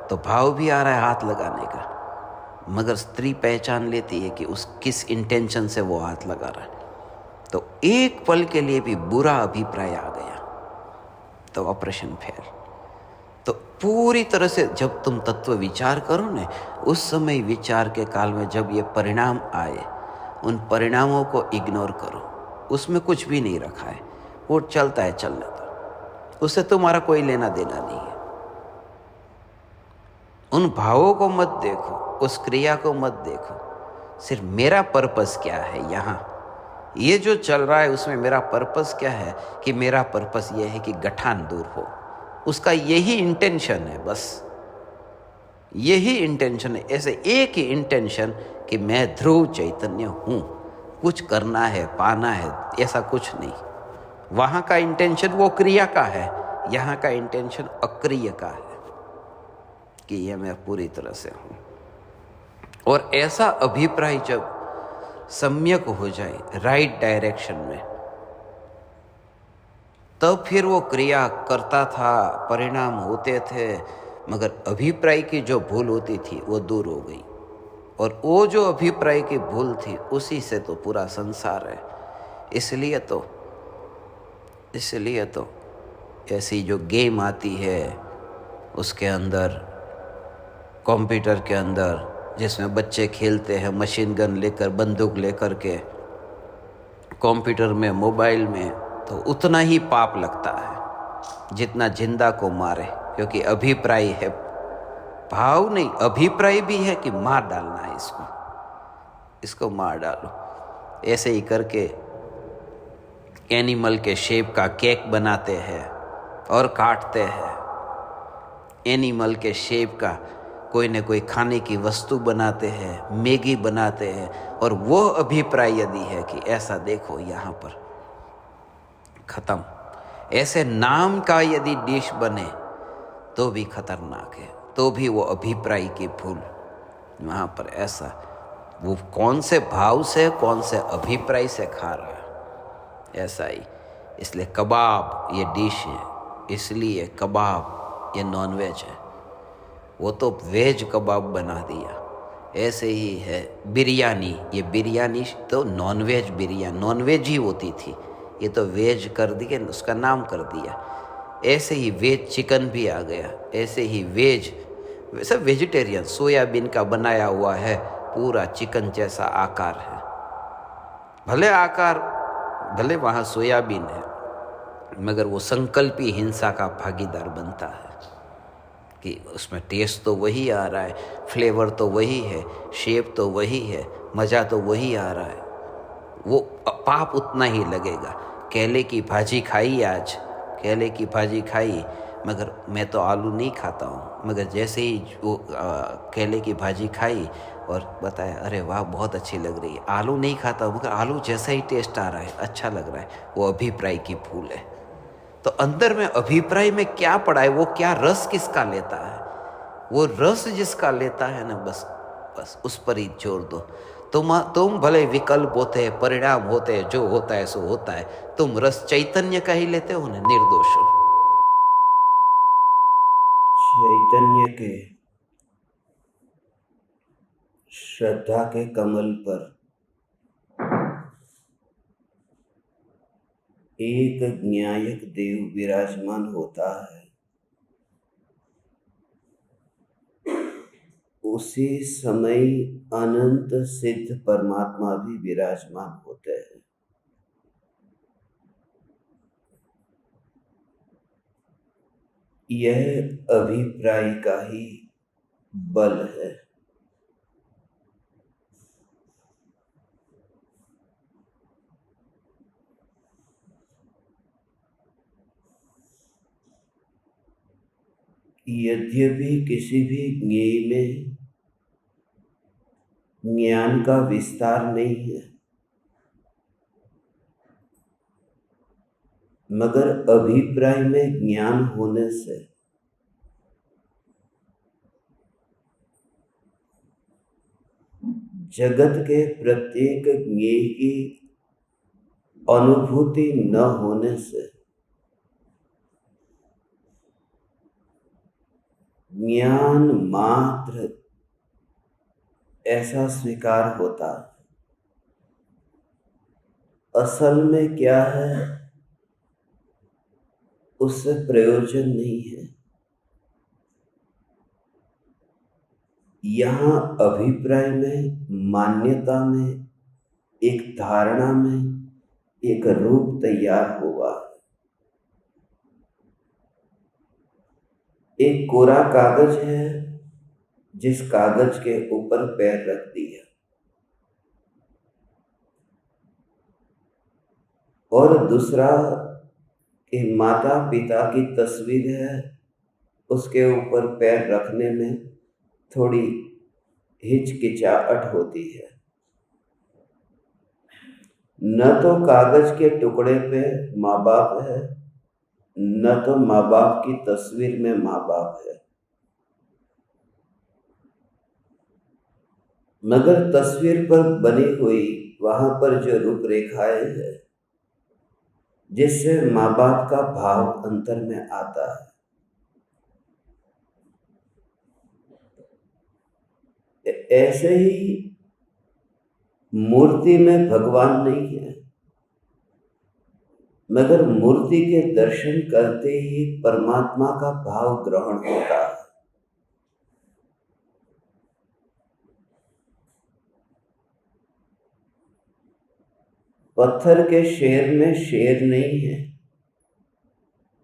[SPEAKER 2] तो भाव भी आ रहा है हाथ लगाने का, मगर स्त्री पहचान लेती है कि उस किस इंटेंशन से वो हाथ लगा रहा है। तो एक पल के लिए भी बुरा अभिप्राय आ गया तो ऑपरेशन फेल। तो पूरी तरह से जब तुम तत्व विचार करो ना, उस समय विचार के काल में जब ये परिणाम आए, उन परिणामों को इग्नोर करो, उसमें कुछ भी नहीं रखा है, वो चलता है, चलने दो, उससे तुम्हारा कोई लेना देना नहीं है। उन भावों को मत देखो, उस क्रिया को मत देखो, सिर्फ मेरा पर्पस क्या है यहाँ, ये जो चल रहा है उसमें मेरा पर्पस क्या है, कि मेरा पर्पस ये है कि गठान दूर हो। उसका यही इंटेंशन है, बस यही इंटेंशन है। ऐसे एक ही इंटेंशन कि मैं ध्रुव चैतन्य हूँ, कुछ करना है, पाना है, ऐसा कुछ नहीं। वहाँ का इंटेंशन वो क्रिया का है, यहाँ का इंटेंशन अक्रिय का है कि ये मैं पूरी तरह से हूँ। और ऐसा अभिप्राय जब सम्यक हो जाए राइट डायरेक्शन में, तब फिर वो क्रिया करता था, परिणाम होते थे, मगर अभिप्राय की जो भूल होती थी वो दूर हो गई। और वो जो अभिप्राय की भूल थी उसी से तो पूरा संसार है। इसलिए तो ऐसी जो गेम आती है उसके अंदर, कंप्यूटर के अंदर, जिसमें बच्चे खेलते हैं मशीन गन लेकर, बंदूक लेकर के कंप्यूटर में, मोबाइल में, तो उतना ही पाप लगता है जितना जिंदा को मारे, क्योंकि अभिप्राय है, भाव नहीं, अभिप्राय भी है कि मार डालना है इसको मार डालो। ऐसे ही करके एनिमल के शेप का केक बनाते हैं और काटते हैं, एनिमल के शेप का कोई न कोई खाने की वस्तु बनाते हैं, मैगी बनाते हैं, और वो अभिप्राय यदि है कि ऐसा देखो यहाँ पर, खत्म। ऐसे नाम का यदि डिश बने तो भी खतरनाक है, तो भी वो अभिप्राय की भूल वहाँ पर। ऐसा वो कौन से भाव से, कौन से अभिप्राय से खा रहा है, ऐसा ही। इसलिए कबाब ये डिश है, इसलिए कबाब ये नॉनवेज है, वो तो वेज कबाब बना दिया। ऐसे ही है बिरयानी, ये बिरयानी तो नॉनवेज बिरयानी, नॉनवेज ही होती थी, ये तो वेज कर दिया, उसका नाम कर दिया। ऐसे ही वेज चिकन भी आ गया, ऐसे ही वेज, वैसे वेजिटेरियन सोयाबीन का बनाया हुआ है, पूरा चिकन जैसा आकार है, भले आकार, भले वहाँ सोयाबीन है, मगर वो संकल्पी हिंसा का भागीदार बनता है कि उसमें टेस्ट तो वही आ रहा है, फ्लेवर तो वही है, शेप तो वही है, मज़ा तो वही आ रहा है, वो पाप उतना ही लगेगा। केले की भाजी खाई आज, केले की भाजी खाई, मगर मैं तो आलू नहीं खाता हूँ, मगर जैसे ही वो केले की भाजी खाई और बताया अरे वाह बहुत अच्छी लग रही है, आलू नहीं खाता हूँ मगर आलू जैसा ही टेस्ट आ रहा है, अच्छा लग रहा है, वो अभिप्राय की भूल है। तो अंदर में अभिप्राय में क्या पड़ा है, वो क्या रस किसका लेता है, वो रस जिसका लेता है ना, बस बस उस पर ही जोर दो। तुम भले विकल्प होते हैं, परिणाम होते हैं, जो होता है सो होता है, तुम रस चैतन्य का ही लेते हो ना, निर्दोष हो।
[SPEAKER 1] चैतन्य के श्रद्धा के कमल पर एक ज्ञायक देव विराजमान होता है, उसी समय अनंत सिद्ध परमात्मा भी विराजमान होते हैं। यह अभिप्राय का ही बल है। यद्यपि किसी भी ज्ञेय में ज्ञान का विस्तार नहीं है, मगर अभिप्राय में ज्ञान होने से जगत के प्रत्येक ज्ञेय की अनुभूति न होने से ज्ञान मात्र ऐसा स्वीकार होता है। असल में क्या है, उससे प्रयोजन नहीं है। यहाँ अभिप्राय में, मान्यता में, एक धारणा में एक रूप तैयार हुआ। एक कोरा कागज है जिस कागज के ऊपर पैर रख दिया, और दूसरा कि माता पिता की तस्वीर है, उसके ऊपर पैर रखने में थोड़ी हिचकिचाहट होती है। न तो कागज के टुकड़े पे माँ बाप है, न तो माँ बाप की तस्वीर में माँ बाप है, मगर तस्वीर पर बनी हुई वहां पर जो रूपरेखाएं है, जिससे माँ बाप का भाव अंतर में आता है। ऐसे ही मूर्ति में भगवान नहीं है, मगर मूर्ति के दर्शन करते ही परमात्मा का भाव ग्रहण होता है। पत्थर के शेर में शेर नहीं है,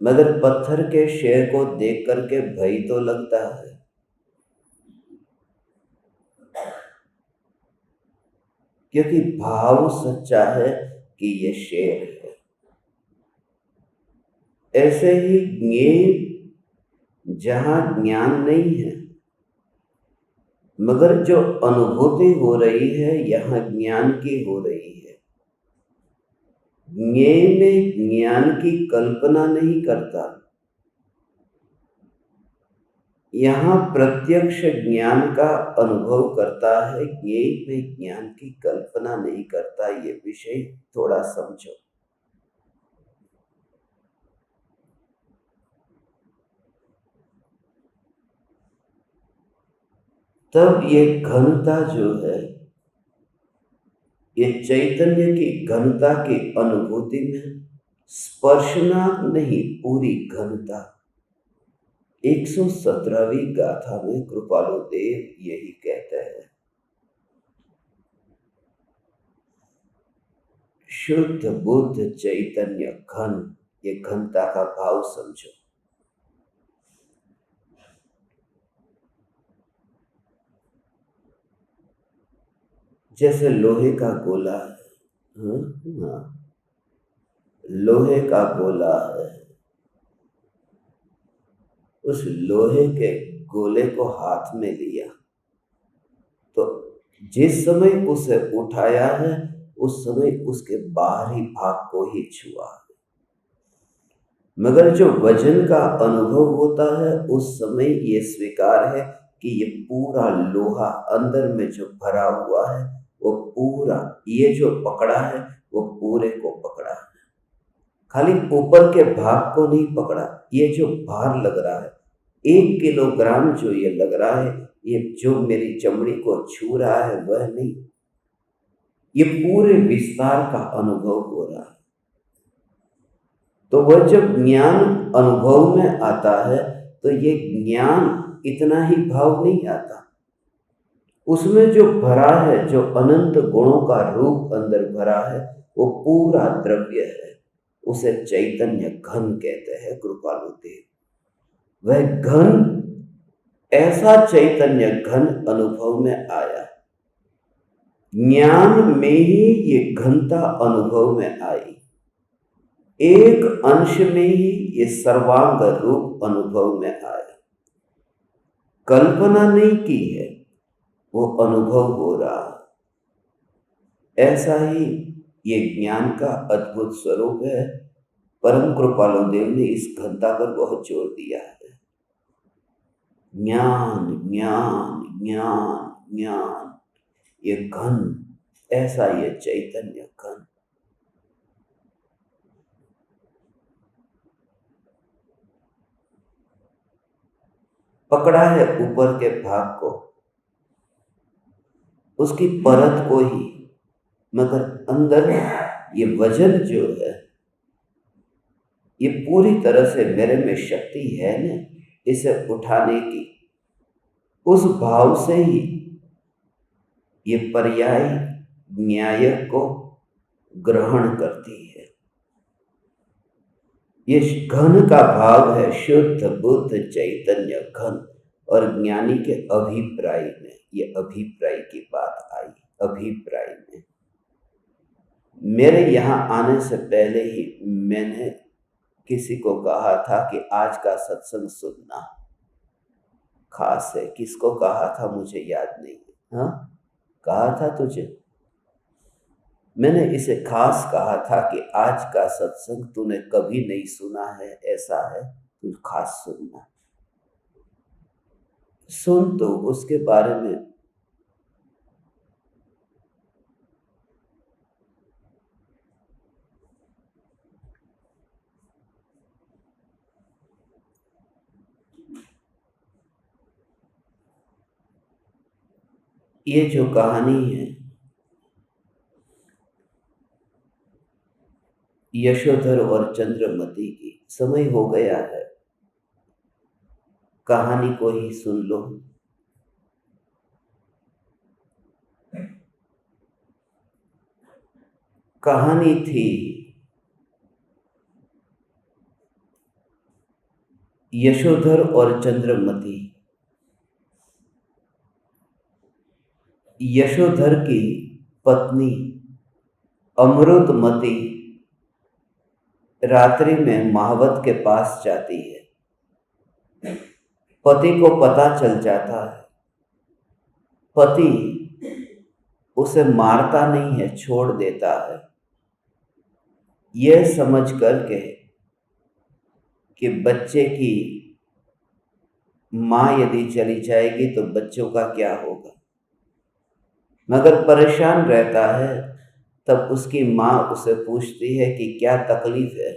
[SPEAKER 1] मगर पत्थर के शेर को देख करके भय तो लगता है। क्योंकि भाव सच्चा है कि ये शेर है। ऐसे ही ज्ञेय जहां ज्ञान नहीं है, मगर जो अनुभूति हो रही है यहां ज्ञान की हो रही है। ज्ञेय में ज्ञान की कल्पना नहीं करता, यहाँ प्रत्यक्ष ज्ञान का अनुभव करता है, ज्ञेय में ज्ञान की कल्पना नहीं करता। ये विषय थोड़ा समझो। तब ये घनता जो है, ये चैतन्य की घनता की अनुभूति में स्पर्शना नहीं, पूरी घनता। 117वीं गाथा में कृपालु देव यही कहते हैं, शुद्ध बुद्ध चैतन्य घन ये घनता का भाव समझो। जैसे लोहे का गोला है, हाँ, हाँ, लोहे का गोला है, उस लोहे के गोले को हाथ में लिया तो जिस समय उसे उठाया है उस समय उसके बाहरी भाग को ही छुआ, मगर जो वजन का अनुभव होता है उस समय ये स्वीकार है कि ये पूरा लोहा अंदर में जो भरा हुआ है वो पूरा, ये जो पकड़ा है वो पूरे को पकड़ा है, खाली ऊपर के भाग को नहीं पकड़ा। ये जो भार लग रहा है 1 किलोग्राम जो ये लग रहा है, ये जो मेरी चमड़ी को छू रहा है वह नहीं, ये पूरे विस्तार का अनुभव हो रहा है। तो वह जब ज्ञान अनुभव में आता है तो ये ज्ञान इतना ही भाव नहीं आता, उसमें जो भरा है, जो अनंत गुणों का रूप अंदर भरा है वो पूरा द्रव्य है, उसे चैतन्य घन कहते हैं कृपालु देव। वह घन, ऐसा चैतन्य घन अनुभव में आया, ज्ञान में ही ये घनता अनुभव में आई, एक अंश में ही ये सर्वांग रूप अनुभव में आया, कल्पना नहीं की है, वो अनुभव हो रहा है। ऐसा ही ये ज्ञान का अद्भुत स्वरूप है। परम कृपालु देव ने इस घनता पर बहुत जोर दिया है। ज्ञान ज्ञान ज्ञान ज्ञान, ये घन, ऐसा ये चैतन्य घन। पकड़ा है ऊपर के भाग को, उसकी परत को ही, मगर अंदर ये वजन जो है, ये पूरी तरह से मेरे में शक्ति है न इसे उठाने की, उस भाव से ही ये पर्याय न्याय को ग्रहण करती है। ये घन का भाव है, शुद्ध बुद्ध चैतन्य घन। और ज्ञानी के अभिप्राय में, ये अभिप्राय की बात आई, अभिप्राय में मेरे यहाँ आने से पहले ही मैंने किसी को कहा था कि आज का सत्संग सुनना, खास है, किसको कहा था मुझे याद नहीं, हाँ कहा था तुझे, मैंने इसे खास कहा था कि आज का सत्संग तूने कभी नहीं सुना है, ऐसा है, तू खास सुनना, सुन तो उसके बारे में। ये जो कहानी है यशोधर और चंद्रमती की, समय हो गया है, कहानी को ही सुन लो। कहानी थी यशोधर और चंद्रमती। यशोधर की पत्नी अमृतमती रात्रि में महावत के पास जाती है, पति को पता चल जाता है, पति उसे मारता नहीं है, छोड़ देता है, यह समझ करके कि बच्चे की माँ यदि चली जाएगी तो बच्चों का क्या होगा, मगर परेशान रहता है। तब उसकी माँ उसे पूछती है कि क्या तकलीफ है।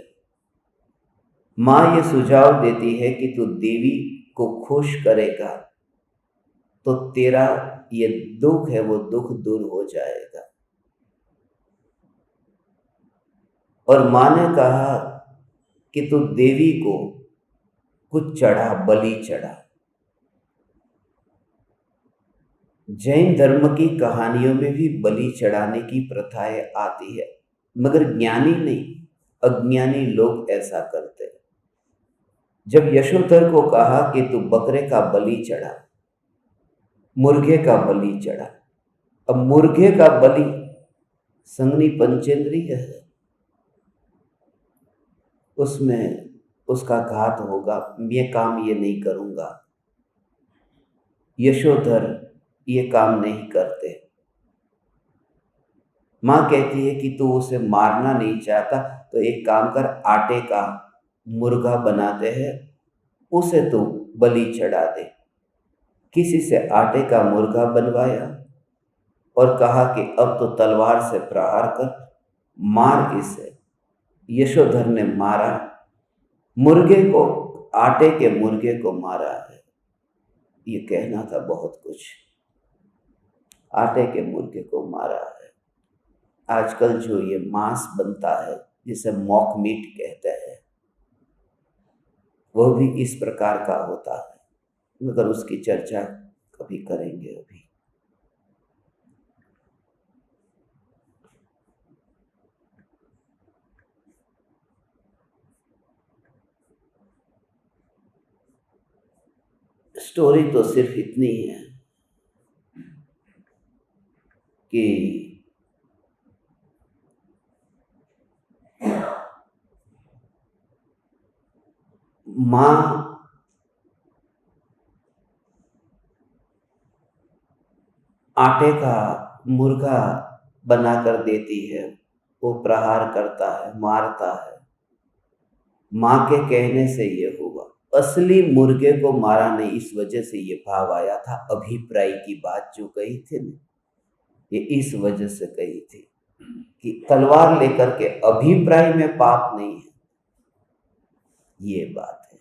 [SPEAKER 1] माँ ये सुझाव देती है कि तू देवी को खुश करेगा तो तेरा ये दुख है वो दुख दूर हो जाएगा। और माँ ने कहा कि तू देवी को कुछ चढ़ा, बलि चढ़ा। जैन धर्म की कहानियों में भी बलि चढ़ाने की प्रथाएं आती है, मगर ज्ञानी नहीं, अज्ञानी लोग ऐसा करते हैं। जब यशोधर को कहा कि तू बकरे का बलि चढ़ा, मुर्गे का बलि चढ़ा, अब मुर्गे का बलि संगनी पंचेंद्रिय है, उसमें उसका घात होगा, ये काम ये नहीं करूंगा। यशोधर ये काम नहीं करते। माँ कहती है कि तू उसे मारना नहीं चाहता तो एक काम कर, आटे का मुर्गा बनाते हैं, उसे तू बलि चढ़ा दे। किसी से आटे का मुर्गा बनवाया और कहा कि अब तो तलवार से प्रहार कर, मार इसे। यशोधर ने मारा मुर्गे को, आटे के मुर्गे को मारा है। ये कहना था बहुत कुछ, आटे के मुर्गे को मारा है। आजकल जो ये मांस बनता है जिसे मॉक मीट कहते हैं, वह भी इस प्रकार का होता है, मगर उसकी चर्चा कभी करेंगे। अभी स्टोरी तो सिर्फ इतनी है कि माँ आटे का मुर्गा बनाकर देती है, वो प्रहार करता है, मारता है। माँ के कहने से ये हुआ। असली मुर्गे को मारा नहीं, इस वजह से ये भाव आया था। अभिप्राय की बात जो कही थी ना, ये इस वजह से कही थी कि तलवार लेकर के अभिप्राय में पाप नहीं है। ये बात है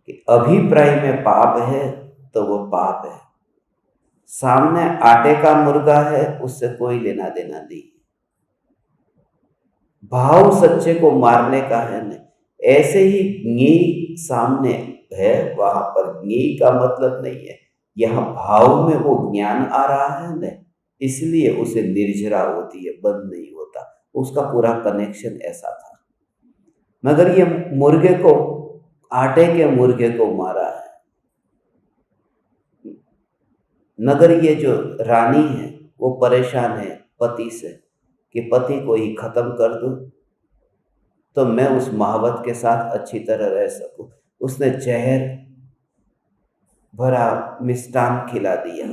[SPEAKER 1] कि अभिप्राय में पाप है तो वो पाप है। सामने आटे का मुर्गा है, उससे कोई लेना देना नहीं। भाव सच्चे को मारने का है न। ऐसे ही ज्ञेय सामने है, वहां पर ज्ञेय का मतलब नहीं है, यहां भाव में वो ज्ञान आ रहा है न, इसलिए उसे निर्जरा होती है, बंद नहीं होता। उसका पूरा कनेक्शन ऐसा था। मगर ये मुर्गे को, आटे के मुर्गे को मारा है। मगर ये जो रानी है वो परेशान है पति से कि पति को ही खत्म कर दूं तो मैं उस महावत के साथ अच्छी तरह रह सकूं। उसने जहर भरा मिष्टान खिला दिया,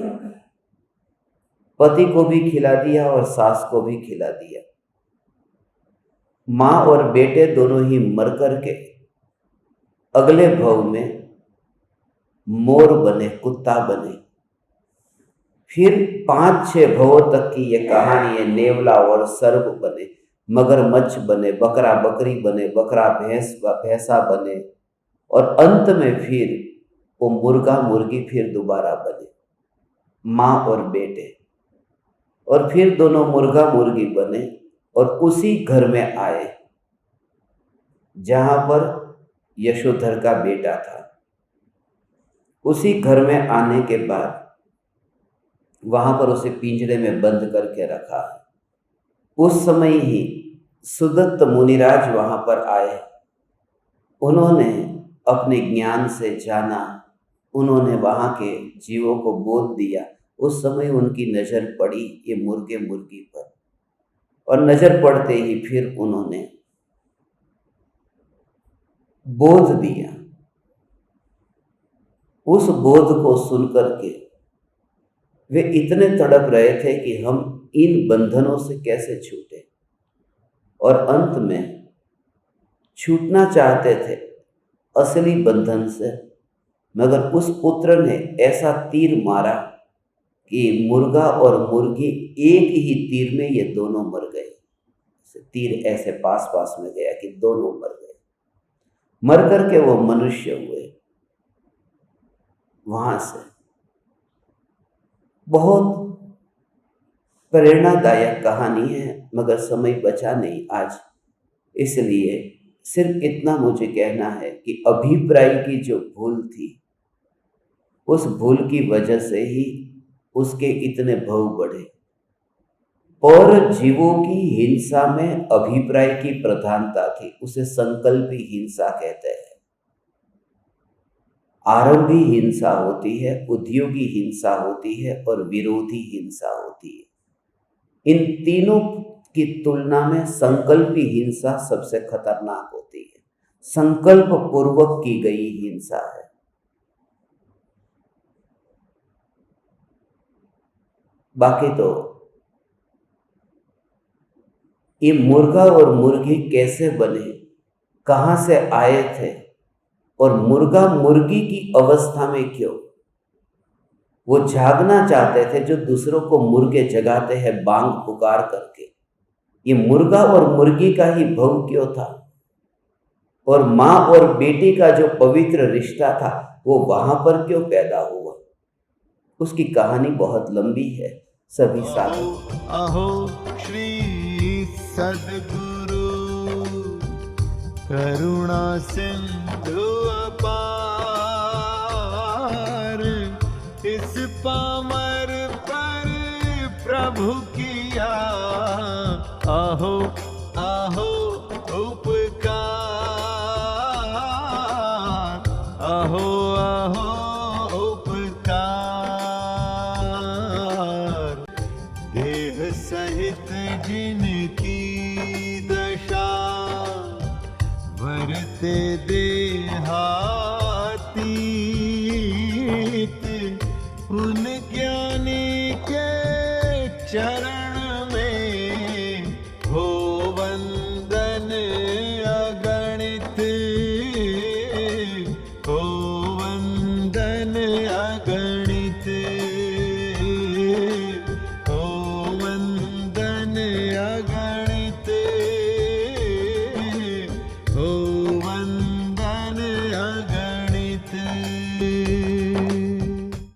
[SPEAKER 1] पति को भी खिला दिया और सास को भी खिला दिया। माँ और बेटे दोनों ही मर करके अगले भव में मोर बने, कुत्ता बने। फिर 5-6 भवों तक की ये कहानी है। नेवला और सर्प बने, मगरमच्छ बने, बकरा बकरी बने, बकरा भैंसा बने, और अंत में फिर वो मुर्गा मुर्गी फिर दोबारा बने, माँ और बेटे। और फिर दोनों मुर्गा मुर्गी बने और उसी घर में आए जहां पर यशोधर का बेटा था। उसी घर में आने के बाद वहां पर उसे पिंजरे में बंद करके रखा। उस समय ही सुदत्त मुनिराज वहां पर आए। उन्होंने अपने ज्ञान से जाना, उन्होंने वहां के जीवों को बोध दिया। उस समय उनकी नजर पड़ी ये मुर्गे मुर्गी पर, और नजर पड़ते ही फिर उन्होंने बोध दिया। उस बोध को सुनकर के वे इतने तड़प रहे थे कि हम इन बंधनों से कैसे छूटे, और अंत में छूटना चाहते थे असली बंधन से। मगर उस पुत्र ने ऐसा तीर मारा कि मुर्गा और मुर्गी एक ही तीर में ये दोनों मर गए। तीर ऐसे पास पास में गया कि दोनों मर गए। मर करके वो मनुष्य हुए। वहां से बहुत प्रेरणादायक कहानी है, मगर समय बचा नहीं आज, इसलिए सिर्फ इतना मुझे कहना है कि अभिप्राय की जो भूल थी, उस भूल की वजह से ही उसके इतने भव बढ़े। और जीवों की हिंसा में अभिप्राय की प्रधानता थी, उसे संकल्पी हिंसा कहते हैं। आरंभी हिंसा होती है, उद्योगी हिंसा होती है और विरोधी हिंसा होती है। इन तीनों की तुलना में संकल्पी हिंसा सबसे खतरनाक होती है, संकल्प पूर्वक की गई हिंसा है। बाकी तो ये मुर्गा और मुर्गी कैसे बने, कहां से आए थे और मुर्गा मुर्गी की अवस्था में क्यों? वो जागना चाहते थे जो दूसरों को मुर्गे जगाते हैं बांग पुकार करके। ये मुर्गा और मुर्गी का ही भव क्यों था? और मां और बेटी का जो पवित्र रिश्ता था वो वहां पर क्यों पैदा हुआ? उसकी कहानी बहुत लंबी है। सभी साधक
[SPEAKER 3] अहो श्री सद्गुरु करुणा सिंधु अपार, इस पामर पर प्रभु किया आहो आहो उपकार, आहो आहो उपकार। देह सहित जिनकी दशा वरते देहातीत, उन्हें